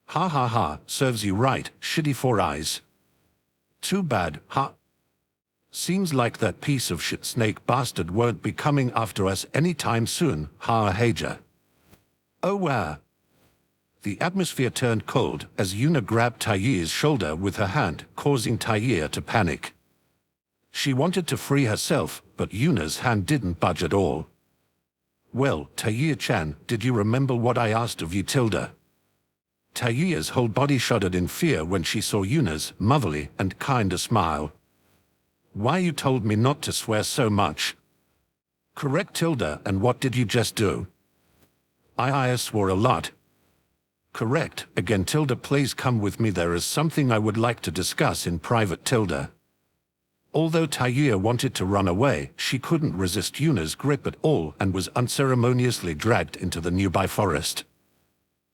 Ha ha ha, serves you right, shitty 4 eyes. Too bad, huh? Seems like that piece of shit snake bastard won't be coming after us anytime soon, ha Haja. Oh wow. The atmosphere turned cold as Yuna grabbed Taiya's shoulder with her hand, causing Taiya to panic. She wanted to free herself, but Yuna's hand didn't budge at all. Well, Taiya-chan, did you remember what I asked of you, Tilda? Tayuya's whole body shuddered in fear when she saw Yuna's motherly and kinder smile. Why you told me not to swear so much? Correct, Tilda, and what did you just do? I swore a lot. Correct, again, Tilda, please come with me, there is something I would like to discuss in private, Tilda. Although Tayuya wanted to run away, she couldn't resist Yuna's grip at all and was unceremoniously dragged into the nearby forest.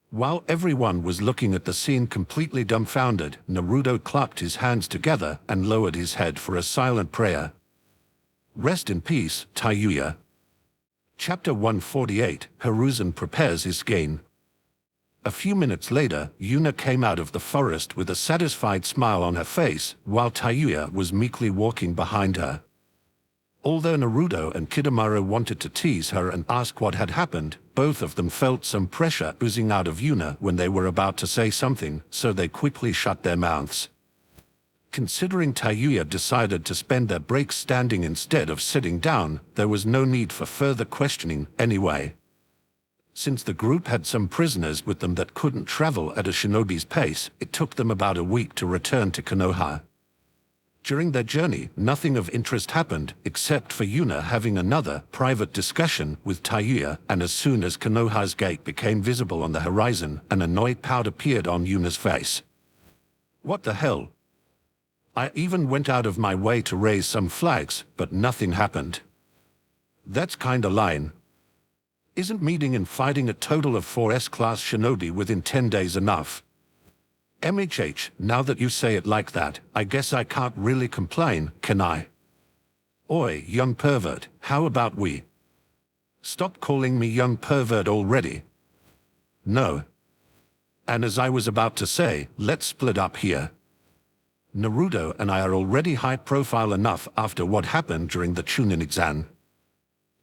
While everyone was looking at the scene completely dumbfounded, Naruto clapped his hands together and lowered his head for a silent prayer. Rest in peace, Tayuya. Chapter 148, Hiruzen prepares his skein. A few minutes later, Yuna came out of the forest with a satisfied smile on her face, while Tayuya was meekly walking behind her. Although Naruto and Kidomaru wanted to tease her and ask what had happened, both of them felt some pressure oozing out of Yuna when they were about to say something, so they quickly shut their mouths. Considering Tayuya decided to spend their breaks standing instead of sitting down, there was no need for further questioning anyway. Since the group had some prisoners with them that couldn't travel at a shinobi's pace, it took them about a week to return to Konoha. During their journey, nothing of interest happened, except for Yuna having another private discussion with Tayuya, and as soon as Konoha's gate became visible on the horizon, an annoyed pout appeared on Yuna's face. What the hell? I even went out of my way to raise some flags, but nothing happened. That's kinda lame. Isn't meeting and fighting a total of 4 S-class shinobi within 10 days enough? MHH, now that you say it like that, I guess I can't really complain, can I? Oi, young pervert, how about we? Stop calling me young pervert already. No. And as I was about to say, let's split up here. Naruto and I are already high profile enough after what happened during the Chunin exam.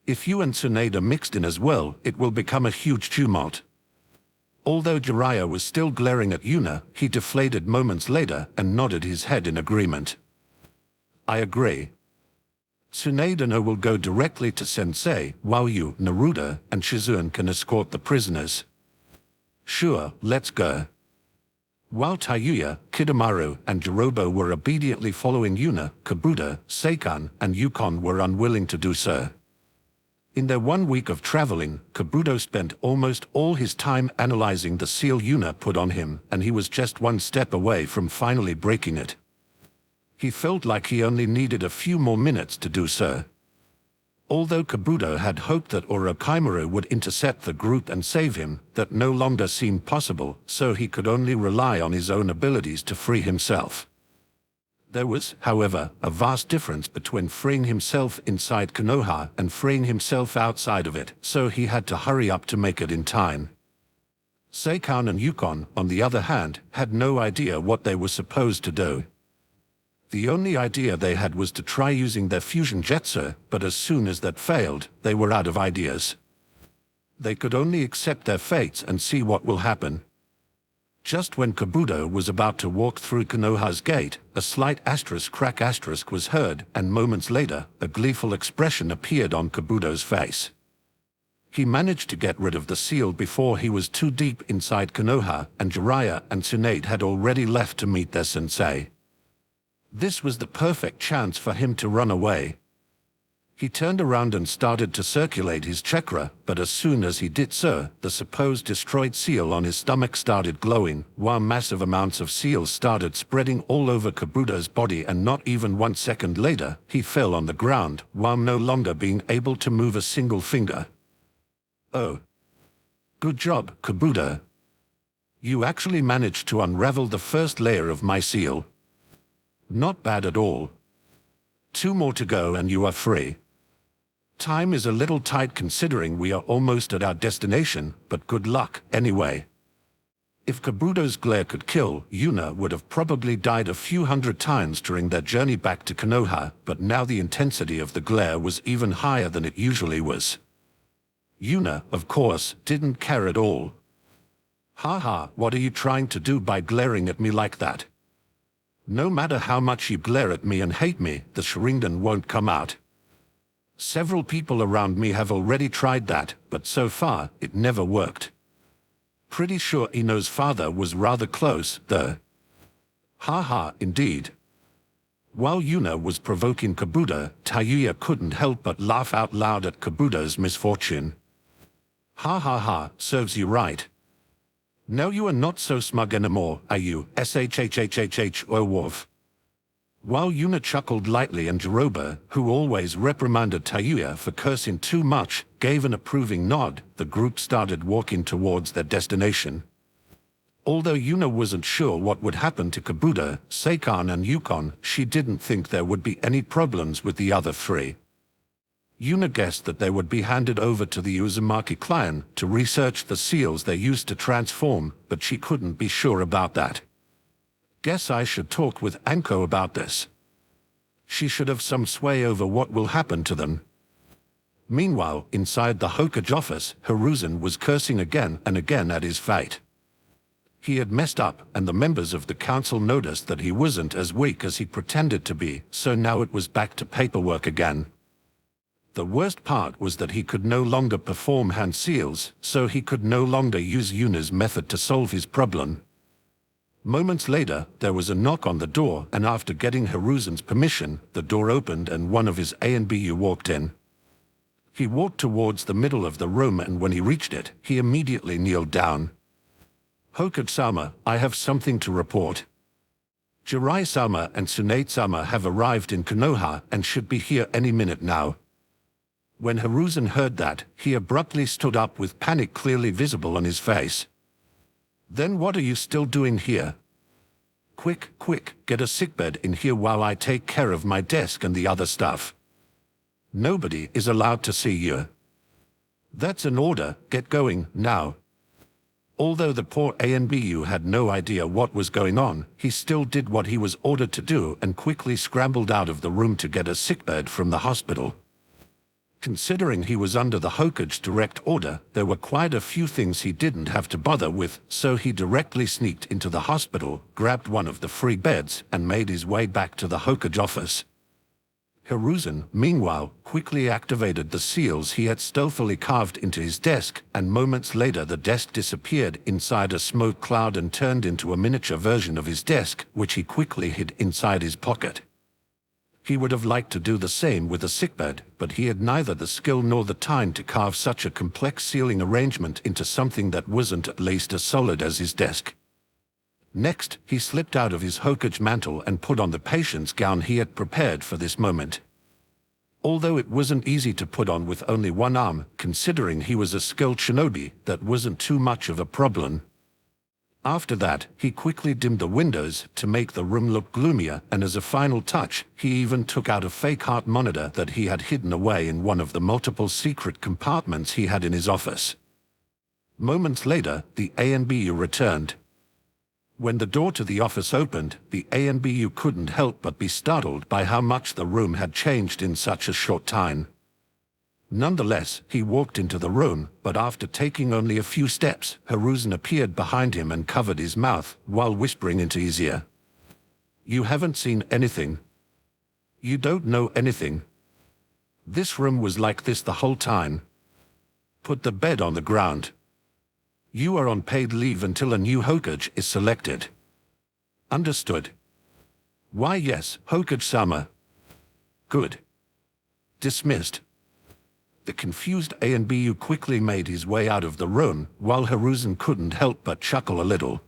If you and Tsunade are mixed in as well, it will become a huge tumult. Although Jiraiya was still glaring at Yuna, he deflated moments later and nodded his head in agreement. I agree. Tsunade and I will go directly to Sensei, while you, Naruto, and Shizune can escort the prisoners. Sure, let's go. While Tayuya, Kidomaru, and Jirobo were obediently following Yuna, Kabuto, Seikan, and Yukon were unwilling to do so. In their 1 week of traveling, Kabuto spent almost all his time analyzing the seal Yuna put on him, and he was just one step away from finally breaking it. He felt like he only needed a few more minutes to do so. Although Kabuto had hoped that Orochimaru would intercept the group and save him, that no longer seemed possible, so he could only rely on his own abilities to free himself. There was, however, a vast difference between freeing himself inside Konoha and freeing himself outside of it, so he had to hurry up to make it in time. Seikan and Yukon, on the other hand, had no idea what they were supposed to do. The only idea they had was to try using their fusion jutsu, but as soon as that failed, they were out of ideas. They could only accept their fates and see what will happen. Just when Kabuto was about to walk through Konoha's gate, a slight crack was heard, and moments later, a gleeful expression appeared on Kabuto's face. He managed to get rid of the seal before he was too deep inside Konoha, and Jiraiya and Tsunade had already left to meet their sensei. This was the perfect chance for him to run away. He turned around and started to circulate his chakra, but as soon as he did so, the supposed destroyed seal on his stomach started glowing, while massive amounts of seals started spreading all over Kabuto's body, and not even 1 second later, he fell on the ground, while no longer being able to move a single finger. Oh. Good job, Kabuto. You actually managed to unravel the first layer of my seal. Not bad at all. 2 more to go and you are free. Time is a little tight considering we are almost at our destination, but good luck anyway. If Kabuto's glare could kill, Yuna would have probably died a few hundred times during their journey back to Konoha, but now the intensity of the glare was even higher than it usually was. Yuna, of course, didn't care at all. Haha, what are you trying to do by glaring at me like that? No matter how much you glare at me and hate me, the Sharingan won't come out. Several people around me have already tried that, but so far, it never worked. Pretty sure Ino's father was rather close, though. Ha ha, indeed. While Yuna was provoking Kabuto, Tayuya couldn't help but laugh out loud at Kabuto's misfortune. Ha ha ha, serves you right. Now you are not so smug anymore, are you, shhhhhh, Wolf? While Yuna chuckled lightly and Jiroba, who always reprimanded Tayuya for cursing too much, gave an approving nod, the group started walking towards their destination. Although Yuna wasn't sure what would happen to Kabuto, Seikan and Yukon, she didn't think there would be any problems with the other three. Yuna guessed that they would be handed over to the Uzumaki clan to research the seals they used to transform, but she couldn't be sure about that. Guess I should talk with Anko about this. She should have some sway over what will happen to them. Meanwhile, inside the Hokage office, Hiruzen was cursing again and again at his fate. He had messed up, and the members of the council noticed that he wasn't as weak as he pretended to be, so now it was back to paperwork again. The worst part was that he could no longer perform hand seals, so he could no longer use Yuna's method to solve his problem. Moments later, there was a knock on the door, and after getting Hiruzen's permission, the door opened and one of his ANBU walked in. He walked towards the middle of the room, and when he reached it, he immediately kneeled down. Hokage-sama, I have something to report. Jirai-sama and Tsunade-sama have arrived in Konoha and should be here any minute now. When Hiruzen heard that, he abruptly stood up with panic clearly visible on his face. Then what are you still doing here? Quick, quick, get a sickbed in here while I take care of my desk and the other stuff. Nobody is allowed to see you. That's an order, get going, now. Although the poor ANBU had no idea what was going on, he still did what he was ordered to do and quickly scrambled out of the room to get a sickbed from the hospital. Considering he was under the Hokage's direct order, there were quite a few things he didn't have to bother with, so he directly sneaked into the hospital, grabbed one of the free beds, and made his way back to the Hokage office. Hiruzen, meanwhile, quickly activated the seals he had stealthily carved into his desk, and moments later the desk disappeared inside a smoke cloud and turned into a miniature version of his desk, which he quickly hid inside his pocket. He would have liked to do the same with a sickbed, but he had neither the skill nor the time to carve such a complex sealing arrangement into something that wasn't at least as solid as his desk. Next, he slipped out of his Hokage mantle and put on the patient's gown he had prepared for this moment. Although it wasn't easy to put on with only one arm, considering he was a skilled shinobi, that wasn't too much of a problem. After that, he quickly dimmed the windows to make the room look gloomier, and as a final touch, he even took out a fake heart monitor that he had hidden away in one of the multiple secret compartments he had in his office. Moments later, the ANBU returned. When the door to the office opened, the ANBU couldn't help but be startled by how much the room had changed in such a short time. Nonetheless, he walked into the room, but after taking only a few steps, Hiruzen appeared behind him and covered his mouth, while whispering into his ear. You haven't seen anything. You don't know anything. This room was like this the whole time. Put the bed on the ground. You are on paid leave until a new Hokage is selected. Understood? Why yes, Hokage-sama. Good. Dismissed. The confused ANBU quickly made his way out of the room, while Hiruzen couldn't help but chuckle a little.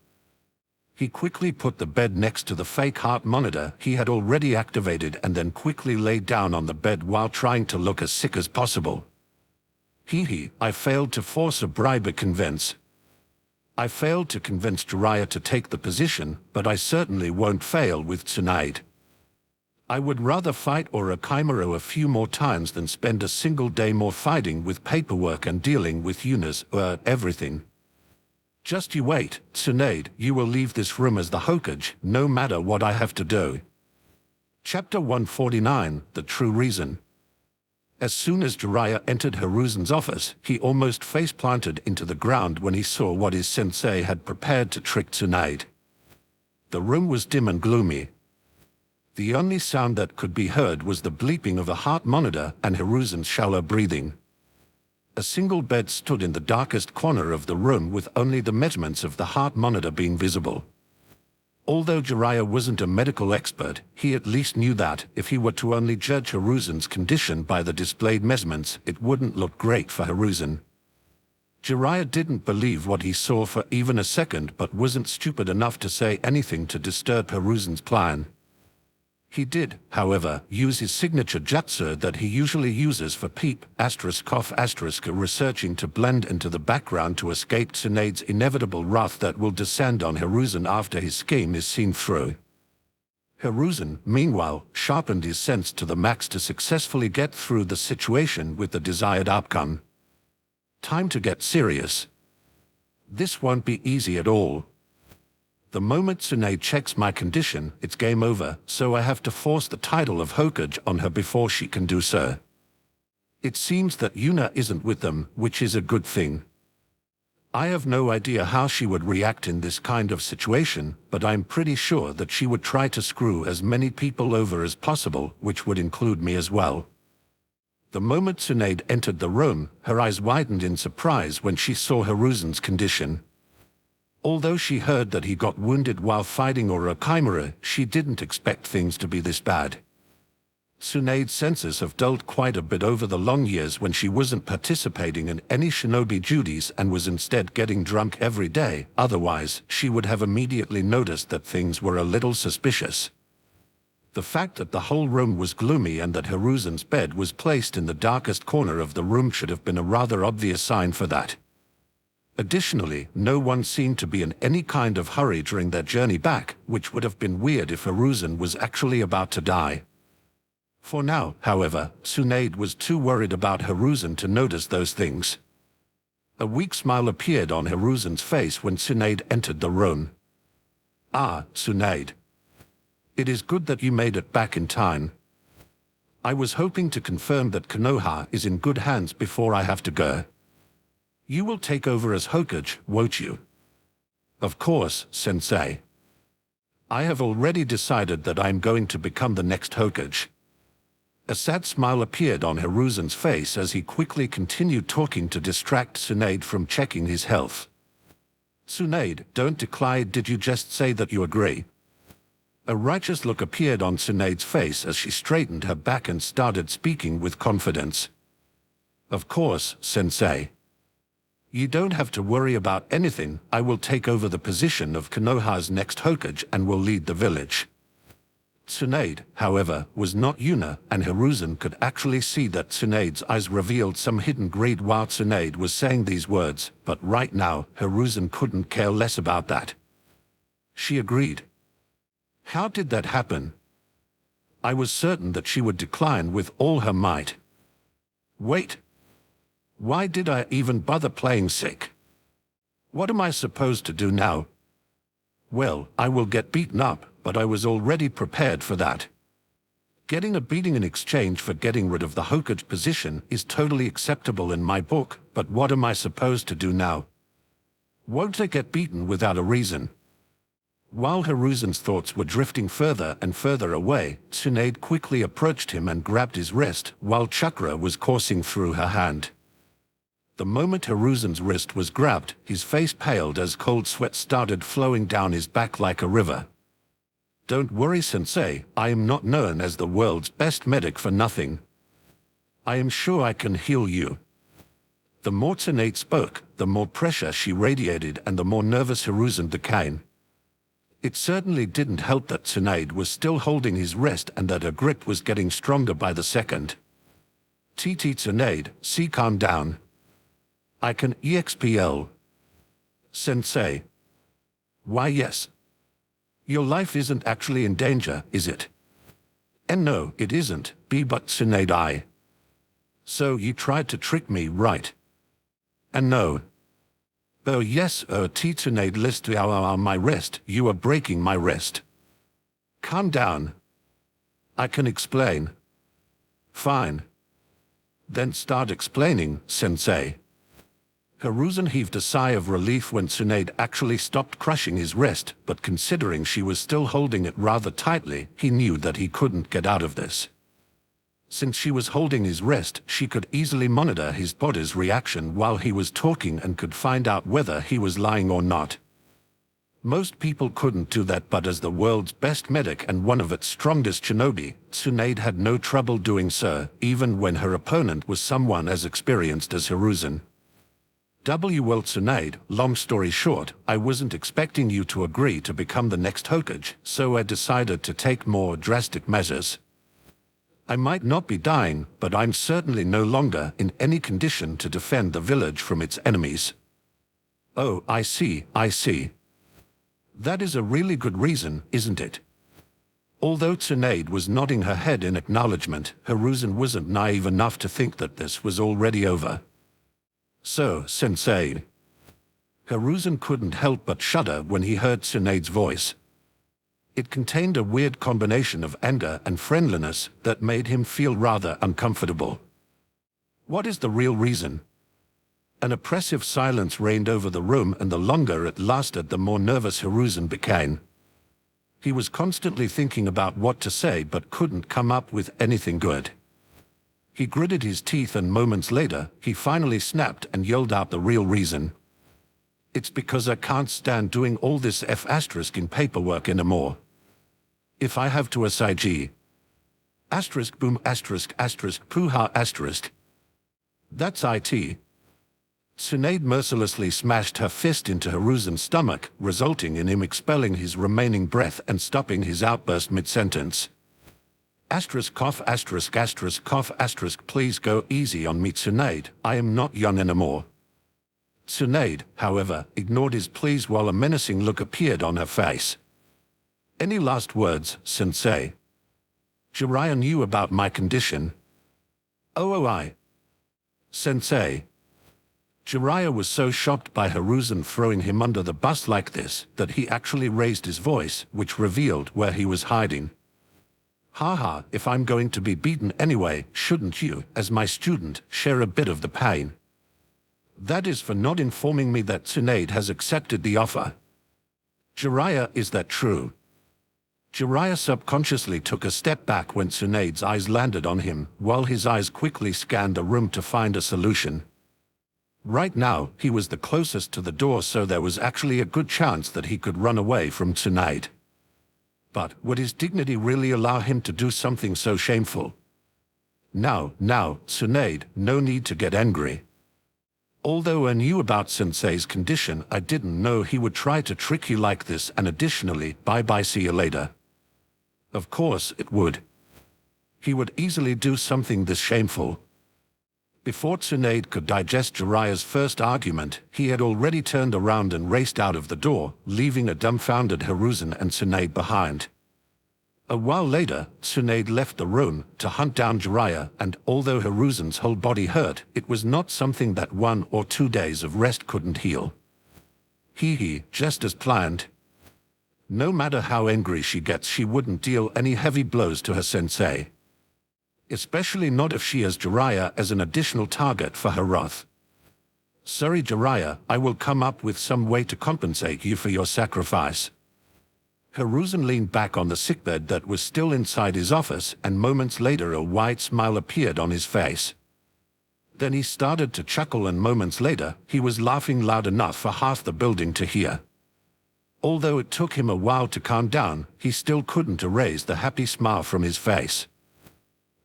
He quickly put the bed next to the fake heart monitor he had already activated and then quickly lay down on the bed while trying to look as sick as possible. I failed to force a bribe or convince. I failed to convince Jiraiya to take the position, but I certainly won't fail with Tsunade. I would rather fight Orochimaru a few more times than spend a single day more fighting with paperwork and dealing with Yuna's, everything. Just you wait, Tsunade, you will leave this room as the Hokage, no matter what I have to do. Chapter 149, The True Reason. As soon as Jiraiya entered Hiruzen's office, he almost face-planted into the ground when he saw what his sensei had prepared to trick Tsunade. The room was dim and gloomy. The only sound that could be heard was the bleeping of a heart monitor and Hiruzen's shallow breathing. A single bed stood in the darkest corner of the room with only the measurements of the heart monitor being visible. Although Jiraiya wasn't a medical expert, he at least knew that, if he were to only judge Hiruzen's condition by the displayed measurements, it wouldn't look great for Hiruzen. Jiraiya didn't believe what he saw for even a second but wasn't stupid enough to say anything to disturb Hiruzen's plan. He did, however, use his signature jutsu that he usually uses for peep, researching to blend into the background to escape Tsunade's inevitable wrath that will descend on Hiruzen after his scheme is seen through. Hiruzen, meanwhile, sharpened his sense to the max to successfully get through the situation with the desired outcome. Time to get serious. This won't be easy at all. The moment Tsunade checks my condition, it's game over, so I have to force the title of Hokage on her before she can do so. It seems that Yuna isn't with them, which is a good thing. I have no idea how she would react in this kind of situation, but I'm pretty sure that she would try to screw as many people over as possible, which would include me as well. The moment Tsunade entered the room, her eyes widened in surprise when she saw Hiruzen's condition. Although she heard that he got wounded while fighting Orochimaru, she didn't expect things to be this bad. Tsunade's senses have dulled quite a bit over the long years when she wasn't participating in any shinobi duties and was instead getting drunk every day, otherwise she would have immediately noticed that things were a little suspicious. The fact that the whole room was gloomy and that Hiruzen's bed was placed in the darkest corner of the room should have been a rather obvious sign for that. Additionally, no one seemed to be in any kind of hurry during their journey back, which would have been weird if Hiruzen was actually about to die. For now, however, Tsunade was too worried about Hiruzen to notice those things. A weak smile appeared on Hiruzen's face when Tsunade entered the room. "Ah, Tsunade. It is good that you made it back in time. I was hoping to confirm that Konoha is in good hands before I have to go. You will take over as Hokage, won't you?" "Of course, Sensei. I have already decided that I am going to become the next Hokage." A sad smile appeared on Hiruzen's face as he quickly continued talking to distract Tsunade from checking his health. "Tsunade, don't decline. Did you just say that you agree?" A righteous look appeared on Tsunade's face as she straightened her back and started speaking with confidence. "Of course, Sensei. You don't have to worry about anything. I will take over the position of Konoha's next Hokage and will lead the village." Tsunade, however, was not Yuna, and Hiruzen could actually see that Tsunade's eyes revealed some hidden greed while Tsunade was saying these words, but right now, Hiruzen couldn't care less about that. She agreed. How did that happen? I was certain that she would decline with all her might. Wait. Why did I even bother playing sick? What am I supposed to do now? Well, I will get beaten up, but I was already prepared for that. Getting a beating in exchange for getting rid of the Hokage position is totally acceptable in my book, but what am I supposed to do now? Won't I get beaten without a reason? While Hiruzen's thoughts were drifting further and further away, Tsunade quickly approached him and grabbed his wrist, while chakra was coursing through her hand. The moment Hiruzen's wrist was grabbed, his face paled as cold sweat started flowing down his back like a river. Don't worry, Sensei, I am not known as the world's best medic for nothing. I am sure I can heal you. The more Tsunade spoke, the more pressure she radiated and the more nervous Hiruzen became. It certainly didn't help that Tsunade was still holding his wrist and that her grip was getting stronger by the second. Tsunade, see, calm down. I can EXPL. Sensei. Why yes. Your life isn't actually in danger, is it? And no, it isn't, but Tsunade I. So you tried to trick me, right? And no. Oh yes, Tsunade list on my wrist, you are breaking my wrist. Calm down. I can explain. Fine. Then start explaining, Sensei. Hiruzen heaved a sigh of relief when Tsunade actually stopped crushing his wrist, but considering she was still holding it rather tightly, he knew that he couldn't get out of this. Since she was holding his wrist, she could easily monitor his body's reaction while he was talking and could find out whether he was lying or not. Most people couldn't do that, but as the world's best medic and one of its strongest shinobi, Tsunade had no trouble doing so, even when her opponent was someone as experienced as Hiruzen. Well, Tsunade, long story short, I wasn't expecting you to agree to become the next Hokage, so I decided to take more drastic measures. I might not be dying, but I'm certainly no longer in any condition to defend the village from its enemies. Oh, I see, I see. That is a really good reason, isn't it? Although Tsunade was nodding her head in acknowledgement, Hiruzen wasn't naive enough to think that this was already over. So, Sensei. Hiruzen couldn't help but shudder when he heard Tsunade's voice. It contained a weird combination of anger and friendliness that made him feel rather uncomfortable. What is the real reason? An oppressive silence reigned over the room, and the longer it lasted, the more nervous Hiruzen became. He was constantly thinking about what to say but couldn't come up with anything good. He gritted his teeth, and moments later, he finally snapped and yelled out the real reason. It's because I can't stand doing all this F*** paperwork anymore. If I have to asig asterisk boom asterisk asterisk poo-ha asterisk. That's it. Tsunade mercilessly smashed her fist into Hiruzen's stomach, resulting in him expelling his remaining breath and stopping his outburst mid-sentence. Asterisk cough asterisk cough asterisk, please go easy on me, Tsunade, I am not young anymore. Tsunade, however, ignored his pleas while a menacing look appeared on her face. Any last words, Sensei? Jiraiya knew about my condition. I. Sensei. Jiraiya was so shocked by Hiruzen throwing him under the bus like this that he actually raised his voice, which revealed where he was hiding. Haha, if I'm going to be beaten anyway, shouldn't you, as my student, share a bit of the pain? That is for not informing me that Tsunade has accepted the offer. Jiraiya, is that true? Jiraiya subconsciously took a step back when Tsunade's eyes landed on him, while his eyes quickly scanned the room to find a solution. Right now, he was the closest to the door, so there was actually a good chance that he could run away from Tsunade. But would his dignity really allow him to do something so shameful? Now, Tsunade, no need to get angry. Although I knew about Sensei's condition, I didn't know he would try to trick you like this, and additionally, bye-bye, see you later. Of course it would. He would easily do something this shameful. Before Tsunade could digest Jiraiya's first argument, he had already turned around and raced out of the door, leaving a dumbfounded Hiruzen and Tsunade behind. A while later, Tsunade left the room to hunt down Jiraiya, and although Hiruzen's whole body hurt, it was not something that 1 or 2 days of rest couldn't heal. Just as planned. No matter how angry she gets, she wouldn't deal any heavy blows to her sensei. Especially not if she has Jiraiya as an additional target for her wrath. Sorry Jiraiya, I will come up with some way to compensate you for your sacrifice. Hiruzen leaned back on the sickbed that was still inside his office, and moments later a wide smile appeared on his face. Then he started to chuckle, and moments later, he was laughing loud enough for half the building to hear. Although it took him a while to calm down, he still couldn't erase the happy smile from his face.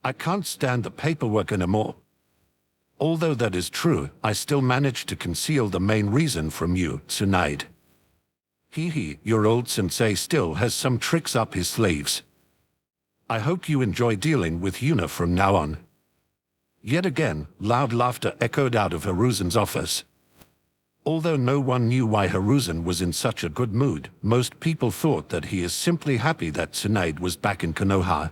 I can't stand the paperwork anymore. Although that is true, I still managed to conceal the main reason from you, Tsunade. Your old sensei still has some tricks up his sleeves. I hope you enjoy dealing with Yuna from now on. Yet again, loud laughter echoed out of Hiruzen's office. Although no one knew why Hiruzen was in such a good mood, most people thought that he is simply happy that Tsunade was back in Konoha.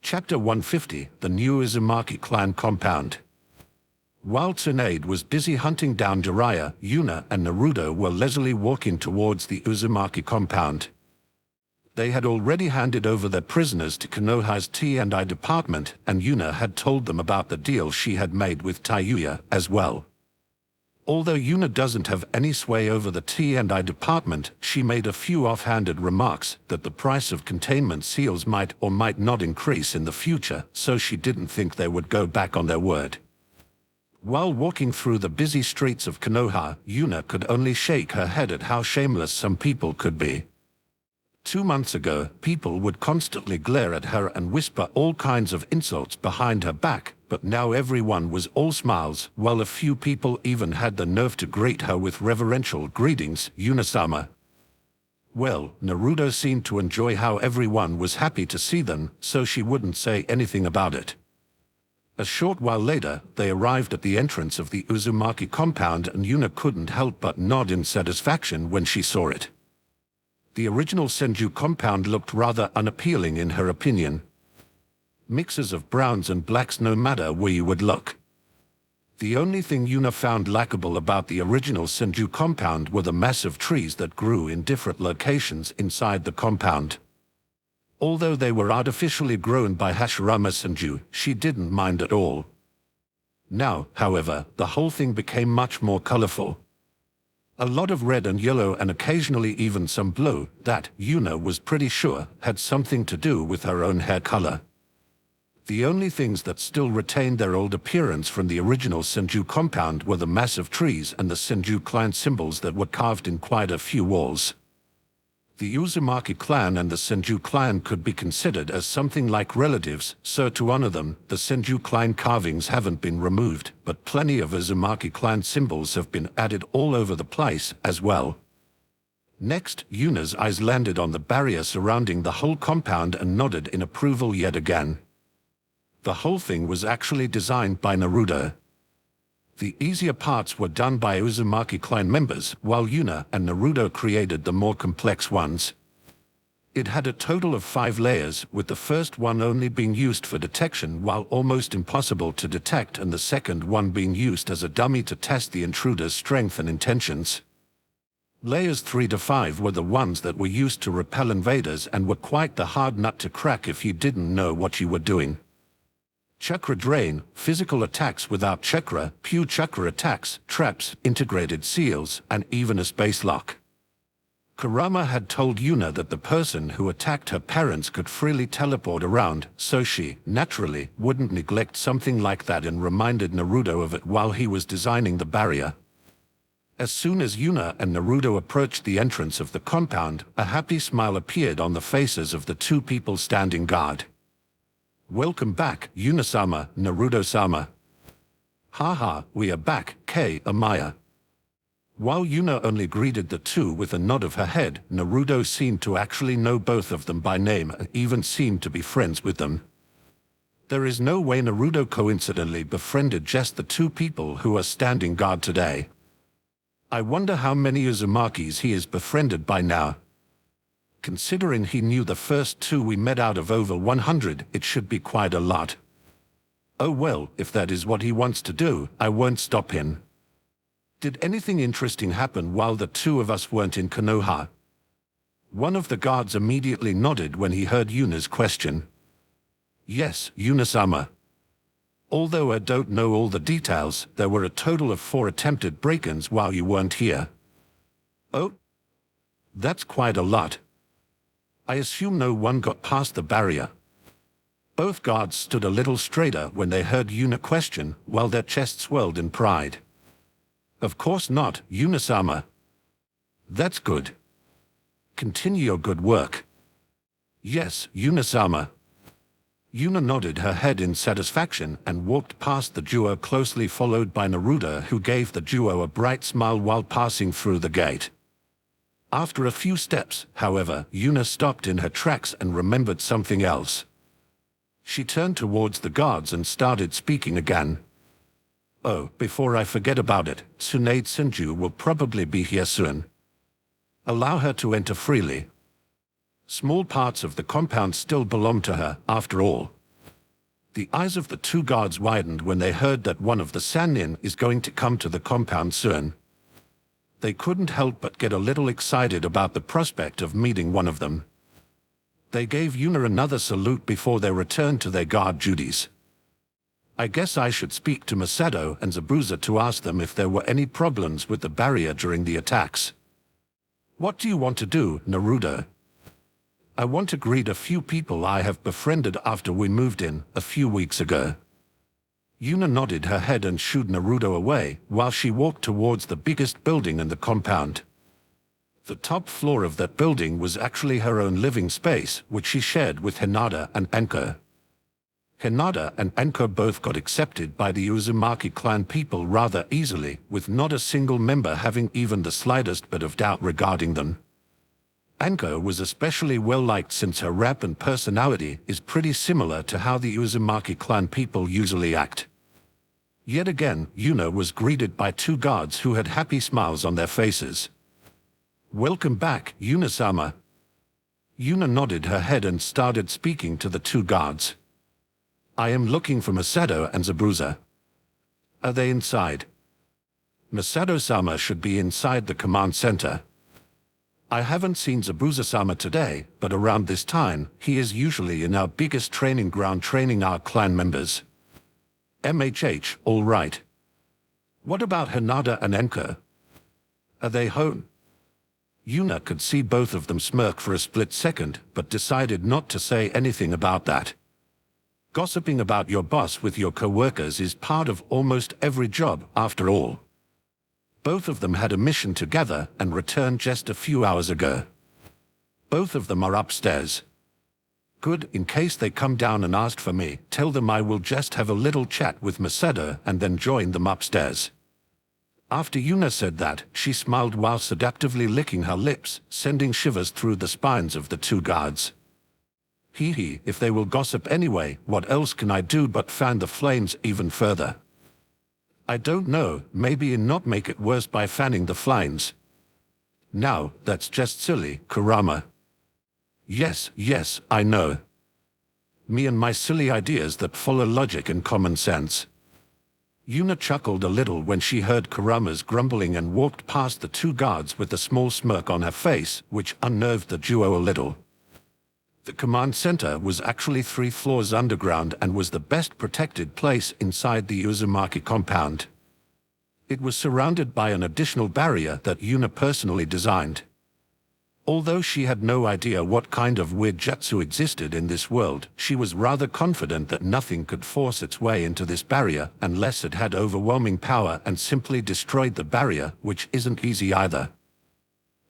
Chapter 150, The New Uzumaki Clan Compound. While Tsunade was busy hunting down Jiraiya, Yuna and Naruto were leisurely walking towards the Uzumaki compound. They had already handed over their prisoners to Konoha's T&I department, and Yuna had told them about the deal she had made with Tayuya as well. Although Yuna doesn't have any sway over the T&I department, she made a few offhanded remarks that the price of containment seals might or might not increase in the future, so she didn't think they would go back on their word. While walking through the busy streets of Konoha, Yuna could only shake her head at how shameless some people could be. 2 months ago, people would constantly glare at her and whisper all kinds of insults behind her back, but now everyone was all smiles, while a few people even had the nerve to greet her with reverential greetings, Yuna-sama. Well, Naruto seemed to enjoy how everyone was happy to see them, so she wouldn't say anything about it. A short while later, they arrived at the entrance of the Uzumaki compound and Yuna couldn't help but nod in satisfaction when she saw it. The original Senju compound looked rather unappealing in her opinion. Mixes of browns and blacks no matter where you would look. The only thing Yuna found likable about the original Senju compound were the massive trees that grew in different locations inside the compound. Although they were artificially grown by Hashirama Senju, she didn't mind at all. Now, however, the whole thing became much more colorful. A lot of red and yellow and occasionally even some blue, that, Yuna was pretty sure, had something to do with her own hair color. The only things that still retained their old appearance from the original Senju compound were the massive trees and the Senju clan symbols that were carved in quite a few walls. The Uzumaki clan and the Senju clan could be considered as something like relatives, so to honor them, the Senju clan carvings haven't been removed, but plenty of Uzumaki clan symbols have been added all over the place as well. Next, Yuna's eyes landed on the barrier surrounding the whole compound and nodded in approval yet again. The whole thing was actually designed by Naruto. The easier parts were done by Uzumaki clan members, while Yuna and Naruto created the more complex ones. It had a total of 5 layers, with the first one only being used for detection while almost impossible to detect, and the second one being used as a dummy to test the intruder's strength and intentions. Layers 3 to 5 were the ones that were used to repel invaders and were quite the hard nut to crack if you didn't know what you were doing. Chakra drain, physical attacks without chakra, pure chakra attacks, traps, integrated seals, and even a space lock. Kurama had told Yuna that the person who attacked her parents could freely teleport around, so she, naturally, wouldn't neglect something like that and reminded Naruto of it while he was designing the barrier. As soon as Yuna and Naruto approached the entrance of the compound, a happy smile appeared on the faces of the 2 people standing guard. "Welcome back, Yuna-sama, Naruto-sama." "Haha, we are back, Amaya." While Yuna only greeted the 2 with a nod of her head, Naruto seemed to actually know both of them by name and even seemed to be friends with them. There is no way Naruto coincidentally befriended just the 2 people who are standing guard today. I wonder how many Uzumakis he is befriended by now. Considering he knew the first 2 we met out of over 100, it should be quite a lot. Oh well, if that is what he wants to do, I won't stop him. Did anything interesting happen while the 2 of us weren't in Konoha? One of the guards immediately nodded when he heard Yuna's question. Yes, Yuna-sama. Although I don't know all the details, there were a total of 4 attempted break-ins while you weren't here. Oh? That's quite a lot. I assume no one got past the barrier. Both guards stood a little straighter when they heard Yuna question, while their chests swelled in pride. Of course not, Yuna-sama. That's good. Continue your good work. Yes, Yuna-sama. Yuna nodded her head in satisfaction and walked past the duo, closely followed by Naruto, who gave the duo a bright smile while passing through the gate. After a few steps, however, Yuna stopped in her tracks and remembered something else. She turned towards the guards and started speaking again. "Oh, before I forget about it, Tsunade Senju will probably be here soon. Allow her to enter freely. Small parts of the compound still belong to her, after all." The eyes of the 2 guards widened when they heard that one of the Sannin is going to come to the compound soon. They couldn't help but get a little excited about the prospect of meeting one of them. They gave Yuna another salute before they returned to their guard duties. I guess I should speak to Masato and Zabuza to ask them if there were any problems with the barrier during the attacks. What do you want to do, Naruto? I want to greet a few people I have befriended after we moved in a few weeks ago. Yuna nodded her head and shooed Naruto away while she walked towards the biggest building in the compound. The top floor of that building was actually her own living space, which she shared with Hinata and Anko. Hinata and Anko both got accepted by the Uzumaki clan people rather easily, with not a single member having even the slightest bit of doubt regarding them. Anko was especially well-liked since her rap and personality is pretty similar to how the Uzumaki clan people usually act. Yet again, Yuna was greeted by two guards who had happy smiles on their faces. "Welcome back, Yuna-sama." Yuna nodded her head and started speaking to the two guards. "I am looking for Masato and Zabuza. Are they inside?" "Masato-sama should be inside the command center. I haven't seen Zabuza-sama today, but around this time, he is usually in our biggest training ground training our clan members." All right. What about Hinata and Enko? Are they home?" Yuna could see both of them smirk for a split second, but decided not to say anything about that. Gossiping about your boss with your co-workers is part of almost every job, after all. Both of them had a mission together and returned just a few hours ago. Both of them are upstairs. Good, in case they come down and ask for me, tell them I will just have a little chat with Masato and then join them upstairs. After Yuna said that, she smiled while seductively licking her lips, sending shivers through the spines of the two guards. Hee, if they will gossip anyway, what else can I do but fan the flames even further? I don't know, maybe not make it worse by fanning the flames. Now, that's just silly, Kurama. Yes, I know. Me and my silly ideas that follow logic and common sense. Yuna chuckled a little when she heard Kurama's grumbling and walked past the two guards with a small smirk on her face, which unnerved the duo a little. The command center was actually 3 floors underground and was the best protected place inside the Uzumaki compound. It was surrounded by an additional barrier that Yuna personally designed. Although she had no idea what kind of weird jutsu existed in this world, she was rather confident that nothing could force its way into this barrier unless it had overwhelming power and simply destroyed the barrier, which isn't easy either.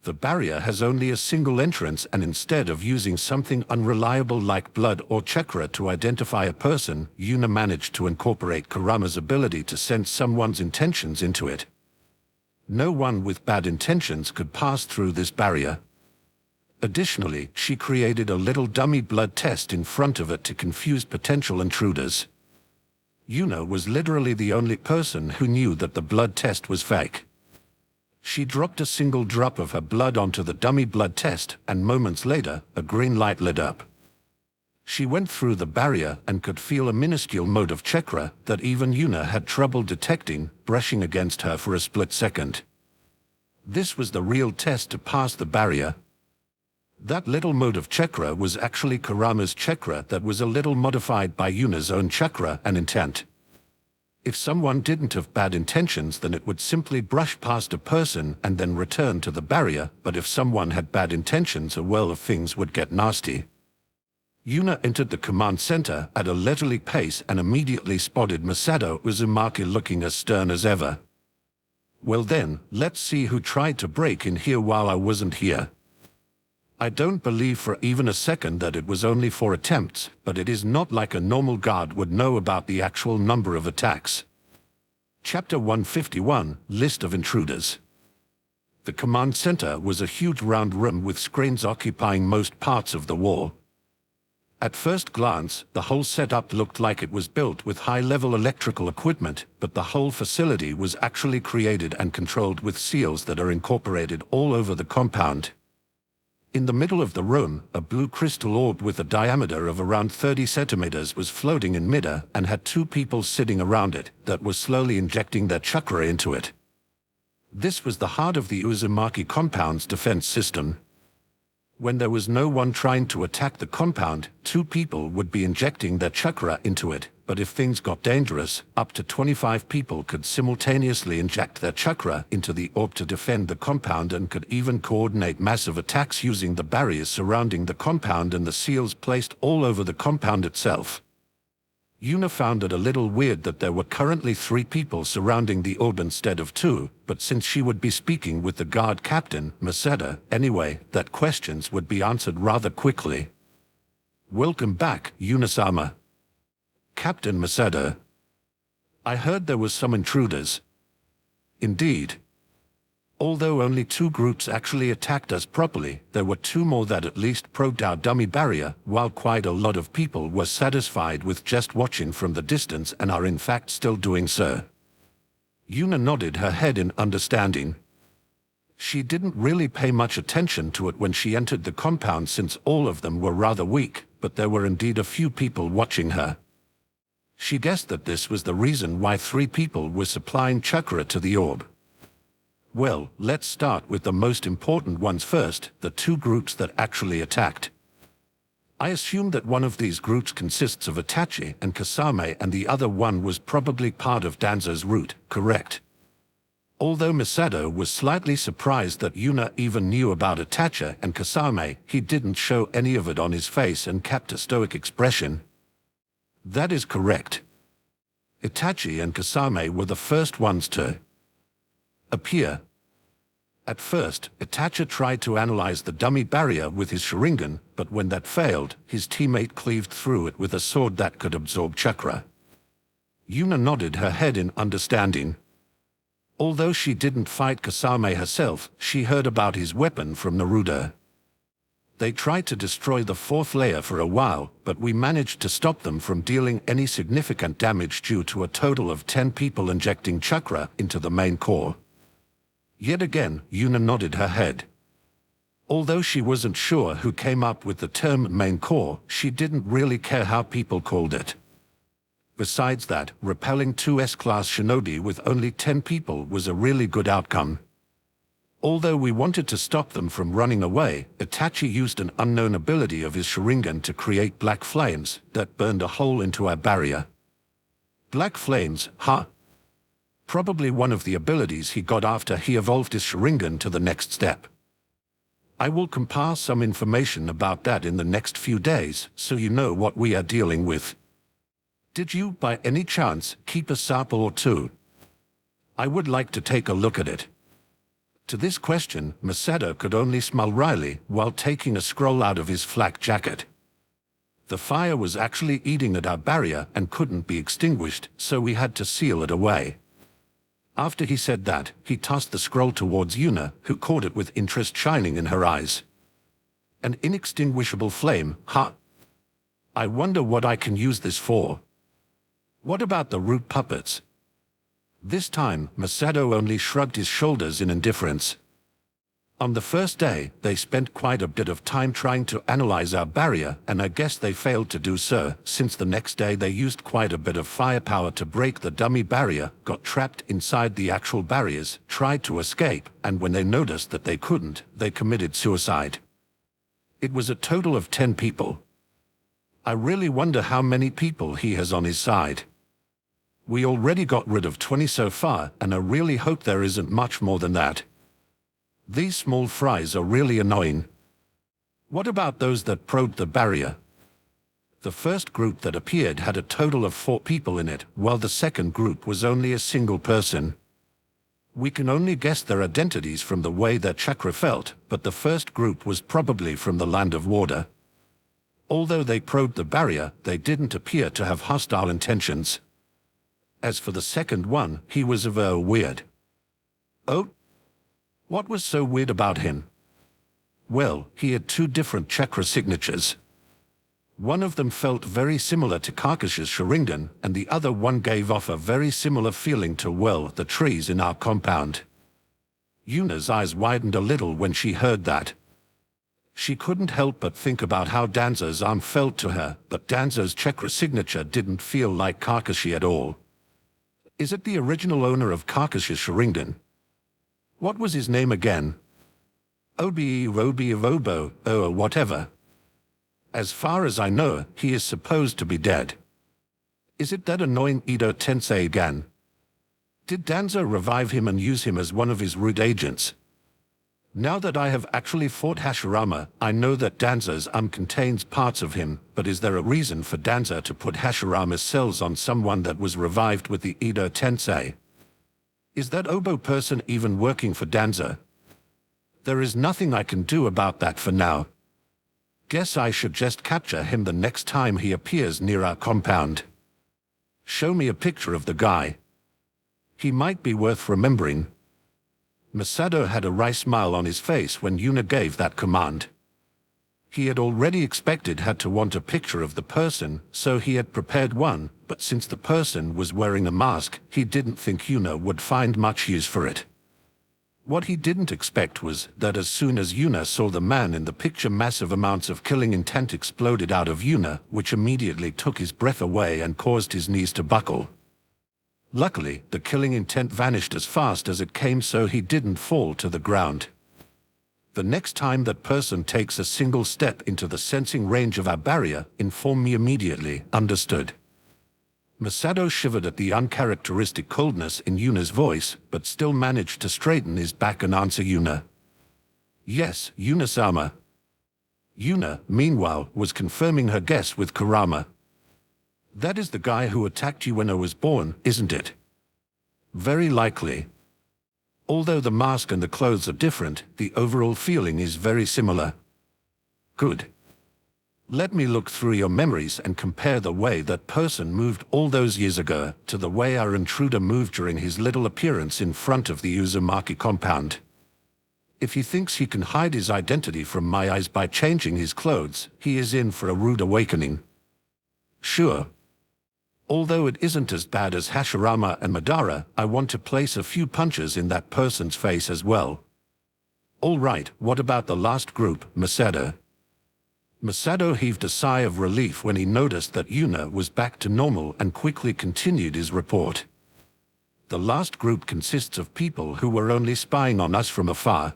The barrier has only a single entrance, and instead of using something unreliable like blood or chakra to identify a person, Yuna managed to incorporate Kurama's ability to sense someone's intentions into it. No one with bad intentions could pass through this barrier. Additionally, she created a little dummy blood test in front of it to confuse potential intruders. Yuna was literally the only person who knew that the blood test was fake. She dropped a single drop of her blood onto the dummy blood test, and moments later, a green light lit up. She went through the barrier and could feel a minuscule mode of chakra that even Yuna had trouble detecting, brushing against her for a split second. This was the real test to pass the barrier. That little mode of chakra was actually Kurama's chakra that was a little modified by Yuna's own chakra and intent. If someone didn't have bad intentions, then it would simply brush past a person and then return to the barrier, but if someone had bad intentions, a well of things would get nasty. Yuna entered the command center at a leisurely pace and immediately spotted Masato Uzumaki looking as stern as ever. Well then, let's see who tried to break in here while I wasn't here. I don't believe for even a second that it was only 4 attempts, but it is not like a normal guard would know about the actual number of attacks. Chapter 151, List of Intruders. The command center was a huge round room with screens occupying most parts of the wall. At first glance, the whole setup looked like it was built with high-level electrical equipment, but the whole facility was actually created and controlled with seals that are incorporated all over the compound. In the middle of the room, a blue crystal orb with a diameter of around 30 centimeters was floating in midair and had 2 people sitting around it that were slowly injecting their chakra into it. This was the heart of the Uzumaki compound's defense system. When there was no one trying to attack the compound, 2 people would be injecting their chakra into it, but if things got dangerous, up to 25 people could simultaneously inject their chakra into the orb to defend the compound and could even coordinate massive attacks using the barriers surrounding the compound and the seals placed all over the compound itself. Yuna found it a little weird that there were currently 3 people surrounding the orb instead of 2, but since she would be speaking with the guard captain, Maseda, anyway, that questions would be answered rather quickly. "Welcome back, Yuna-sama." "Captain Maseda. I heard there was some intruders." "Indeed. Although only 2 groups actually attacked us properly, there were 2 more that at least probed our dummy barrier, while quite a lot of people were satisfied with just watching from the distance and are in fact still doing so." Yuna nodded her head in understanding. She didn't really pay much attention to it when she entered the compound since all of them were rather weak, but there were indeed a few people watching her. She guessed that this was the reason why 3 people were supplying chakra to the orb. Well, let's start with the most important ones first, the 2 groups that actually attacked. I assume that one of these groups consists of Itachi and Kasame and the other one was probably part of Danzo's route, correct? Although Masato was slightly surprised that Yuna even knew about Itachi and Kasame, he didn't show any of it on his face and kept a stoic expression. That is correct. Itachi and Kasame were the first ones to appear. At first, Itachi tried to analyze the dummy barrier with his Sharingan, but when that failed, his teammate cleaved through it with a sword that could absorb chakra. Yuna nodded her head in understanding. Although she didn't fight Kasame herself, she heard about his weapon from Naruto. They tried to destroy the 4th layer for a while, but we managed to stop them from dealing any significant damage due to a total of 10 people injecting chakra into the main core. Yet again, Yuna nodded her head. Although she wasn't sure who came up with the term main core, she didn't really care how people called it. Besides that, repelling 2 S-class shinobi with only 10 people was a really good outcome. Although we wanted to stop them from running away, Itachi used an unknown ability of his Sharingan to create black flames that burned a hole into our barrier. Black flames, huh? Probably one of the abilities he got after he evolved his Sharingan to the next step. I will compile some information about that in the next few days, so you know what we are dealing with. Did you, by any chance, keep a sample or 2? I would like to take a look at it. To this question, Masato could only smile wryly while taking a scroll out of his flak jacket. The fire was actually eating at our barrier and couldn't be extinguished, so we had to seal it away. After he said that, he tossed the scroll towards Yuna, who caught it with interest shining in her eyes. An inextinguishable flame, huh? I wonder what I can use this for. What about the root puppets? This time, Masato only shrugged his shoulders in indifference. On the first day, they spent quite a bit of time trying to analyze our barrier, and I guess they failed to do so, since the next day they used quite a bit of firepower to break the dummy barrier, got trapped inside the actual barriers, tried to escape, and when they noticed that they couldn't, they committed suicide. It was a total of 10 people. I really wonder how many people he has on his side. We already got rid of 20 so far, and I really hope there isn't much more than that. These small fries are really annoying. What about those that probed the barrier? The first group that appeared had a total of 4 people in it, while the second group was only a single person. We can only guess their identities from the way their chakra felt, but the first group was probably from the land of water. Although they probed the barrier, they didn't appear to have hostile intentions. As for the second one, he was very weird. Oh? What was so weird about him? Well, he had 2 different chakra signatures. One of them felt very similar to Kakashi's Sharingan, and the other one gave off a very similar feeling to, well, the trees in our compound. Yuna's eyes widened a little when she heard that. She couldn't help but think about how Danzo's arm felt to her, but Danzo's chakra signature didn't feel like Kakashi at all. Is it the original owner of Kakashi's Sharingan? What was his name again? Obi Robi Robo, or whatever. As far as I know, he is supposed to be dead. Is it that annoying Edo Tensei again? Did Danzo revive him and use him as one of his root agents? Now that I have actually fought Hashirama, I know that Danzo's contains parts of him, but is there a reason for Danzo to put Hashirama's cells on someone that was revived with the Edo Tensei? Is that Obo person even working for Danzo? There is nothing I can do about that for now. Guess I should just capture him the next time he appears near our compound. Show me a picture of the guy. He might be worth remembering. Masato had a wry smile on his face when Yuna gave that command. He had already expected her to want a picture of the person, so he had prepared one, but since the person was wearing a mask, he didn't think Yuna would find much use for it. What he didn't expect was that as soon as Yuna saw the man in the picture, massive amounts of killing intent exploded out of Yuna, which immediately took his breath away and caused his knees to buckle. Luckily, the killing intent vanished as fast as it came, so he didn't fall to the ground. The next time that person takes a single step into the sensing range of our barrier, inform me immediately. Understood. Masato shivered at the uncharacteristic coldness in Yuna's voice, but still managed to straighten his back and answer Yuna. Yes, Yuna-sama. Yuna, meanwhile, was confirming her guess with Kurama. That is the guy who attacked you when I was born, isn't it? Very likely. Although the mask and the clothes are different, the overall feeling is very similar. Good. Let me look through your memories and compare the way that person moved all those years ago to the way our intruder moved during his little appearance in front of the Uzumaki compound. If he thinks he can hide his identity from my eyes by changing his clothes, he is in for a rude awakening. Sure. Although it isn't as bad as Hashirama and Madara, I want to place a few punches in that person's face as well. All right, what about the last group, Masato? Masato heaved a sigh of relief when he noticed that Yuna was back to normal and quickly continued his report. The last group consists of people who were only spying on us from afar.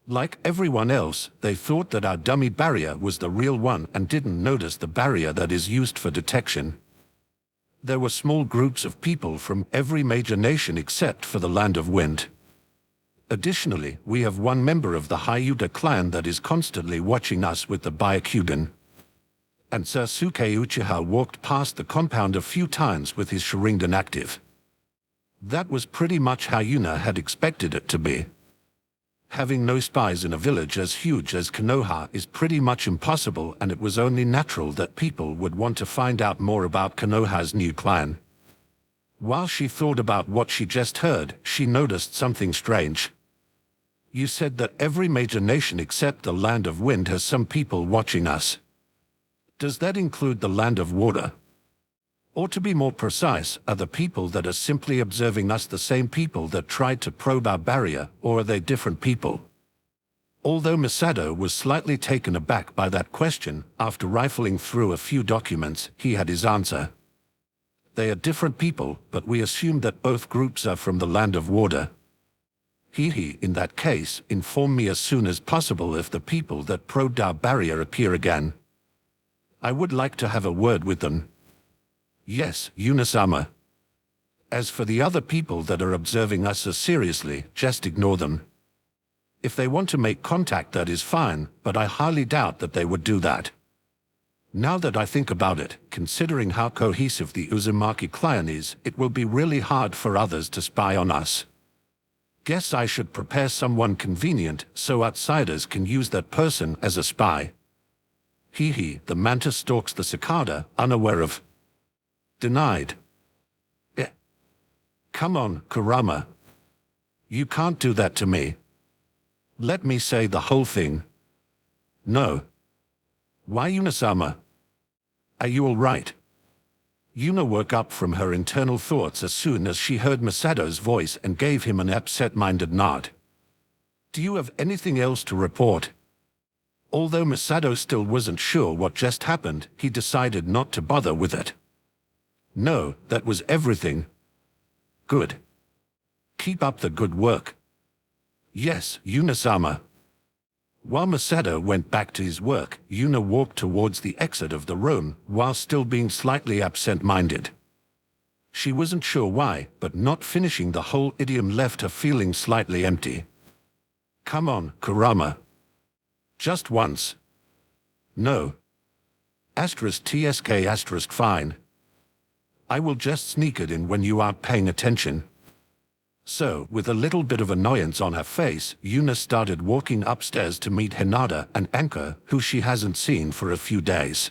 Like everyone else, they thought that our dummy barrier was the real one and didn't notice the barrier that is used for detection. There were small groups of people from every major nation except for the Land of Wind. Additionally, we have one member of the Hyuga clan that is constantly watching us with the Byakugan. And Sasuke Uchiha walked past the compound a few times with his Sharingan active. That was pretty much how Yuna had expected it to be. Having no spies in a village as huge as Konoha is pretty much impossible, and it was only natural that people would want to find out more about Konoha's new clan. While she thought about what she just heard, she noticed something strange. You said that every major nation except the Land of Wind has some people watching us. Does that include the Land of Water? Or to be more precise, are the people that are simply observing us the same people that tried to probe our barrier, or are they different people? Although Masato was slightly taken aback by that question, after rifling through a few documents, he had his answer. They are different people, but we assume that both groups are from the Land of Water. In that case, inform me as soon as possible if the people that probed our barrier appear again. I would like to have a word with them. Yes, Yuna-sama. As for the other people that are observing us so seriously, just ignore them. If they want to make contact, that is fine, but I highly doubt that they would do that. Now that I think about it, considering how cohesive the Uzumaki clan is, it will be really hard for others to spy on us. Guess I should prepare someone convenient so outsiders can use that person as a spy. The mantis stalks the cicada, unaware of. Denied. Come on, Kurama. You can't do that to me. Let me say the whole thing. No. Why, Yuna-sama? Are you all right? Yuna woke up from her internal thoughts as soon as she heard Masato's voice and gave him an absent-minded nod. Do you have anything else to report? Although Masato still wasn't sure what just happened, he decided not to bother with it. No, that was everything. Good. Keep up the good work. Yes, Yuna-sama. While Masada went back to his work, Yuna walked towards the exit of the room, while still being slightly absent-minded. She wasn't sure why, but not finishing the whole idiom left her feeling slightly empty. Come on, Kurama. Just once. No. *TSK*. Fine. I will just sneak it in when you aren't paying attention. So, with a little bit of annoyance on her face, Yuna started walking upstairs to meet Hinata and Anka, who she hasn't seen for a few days.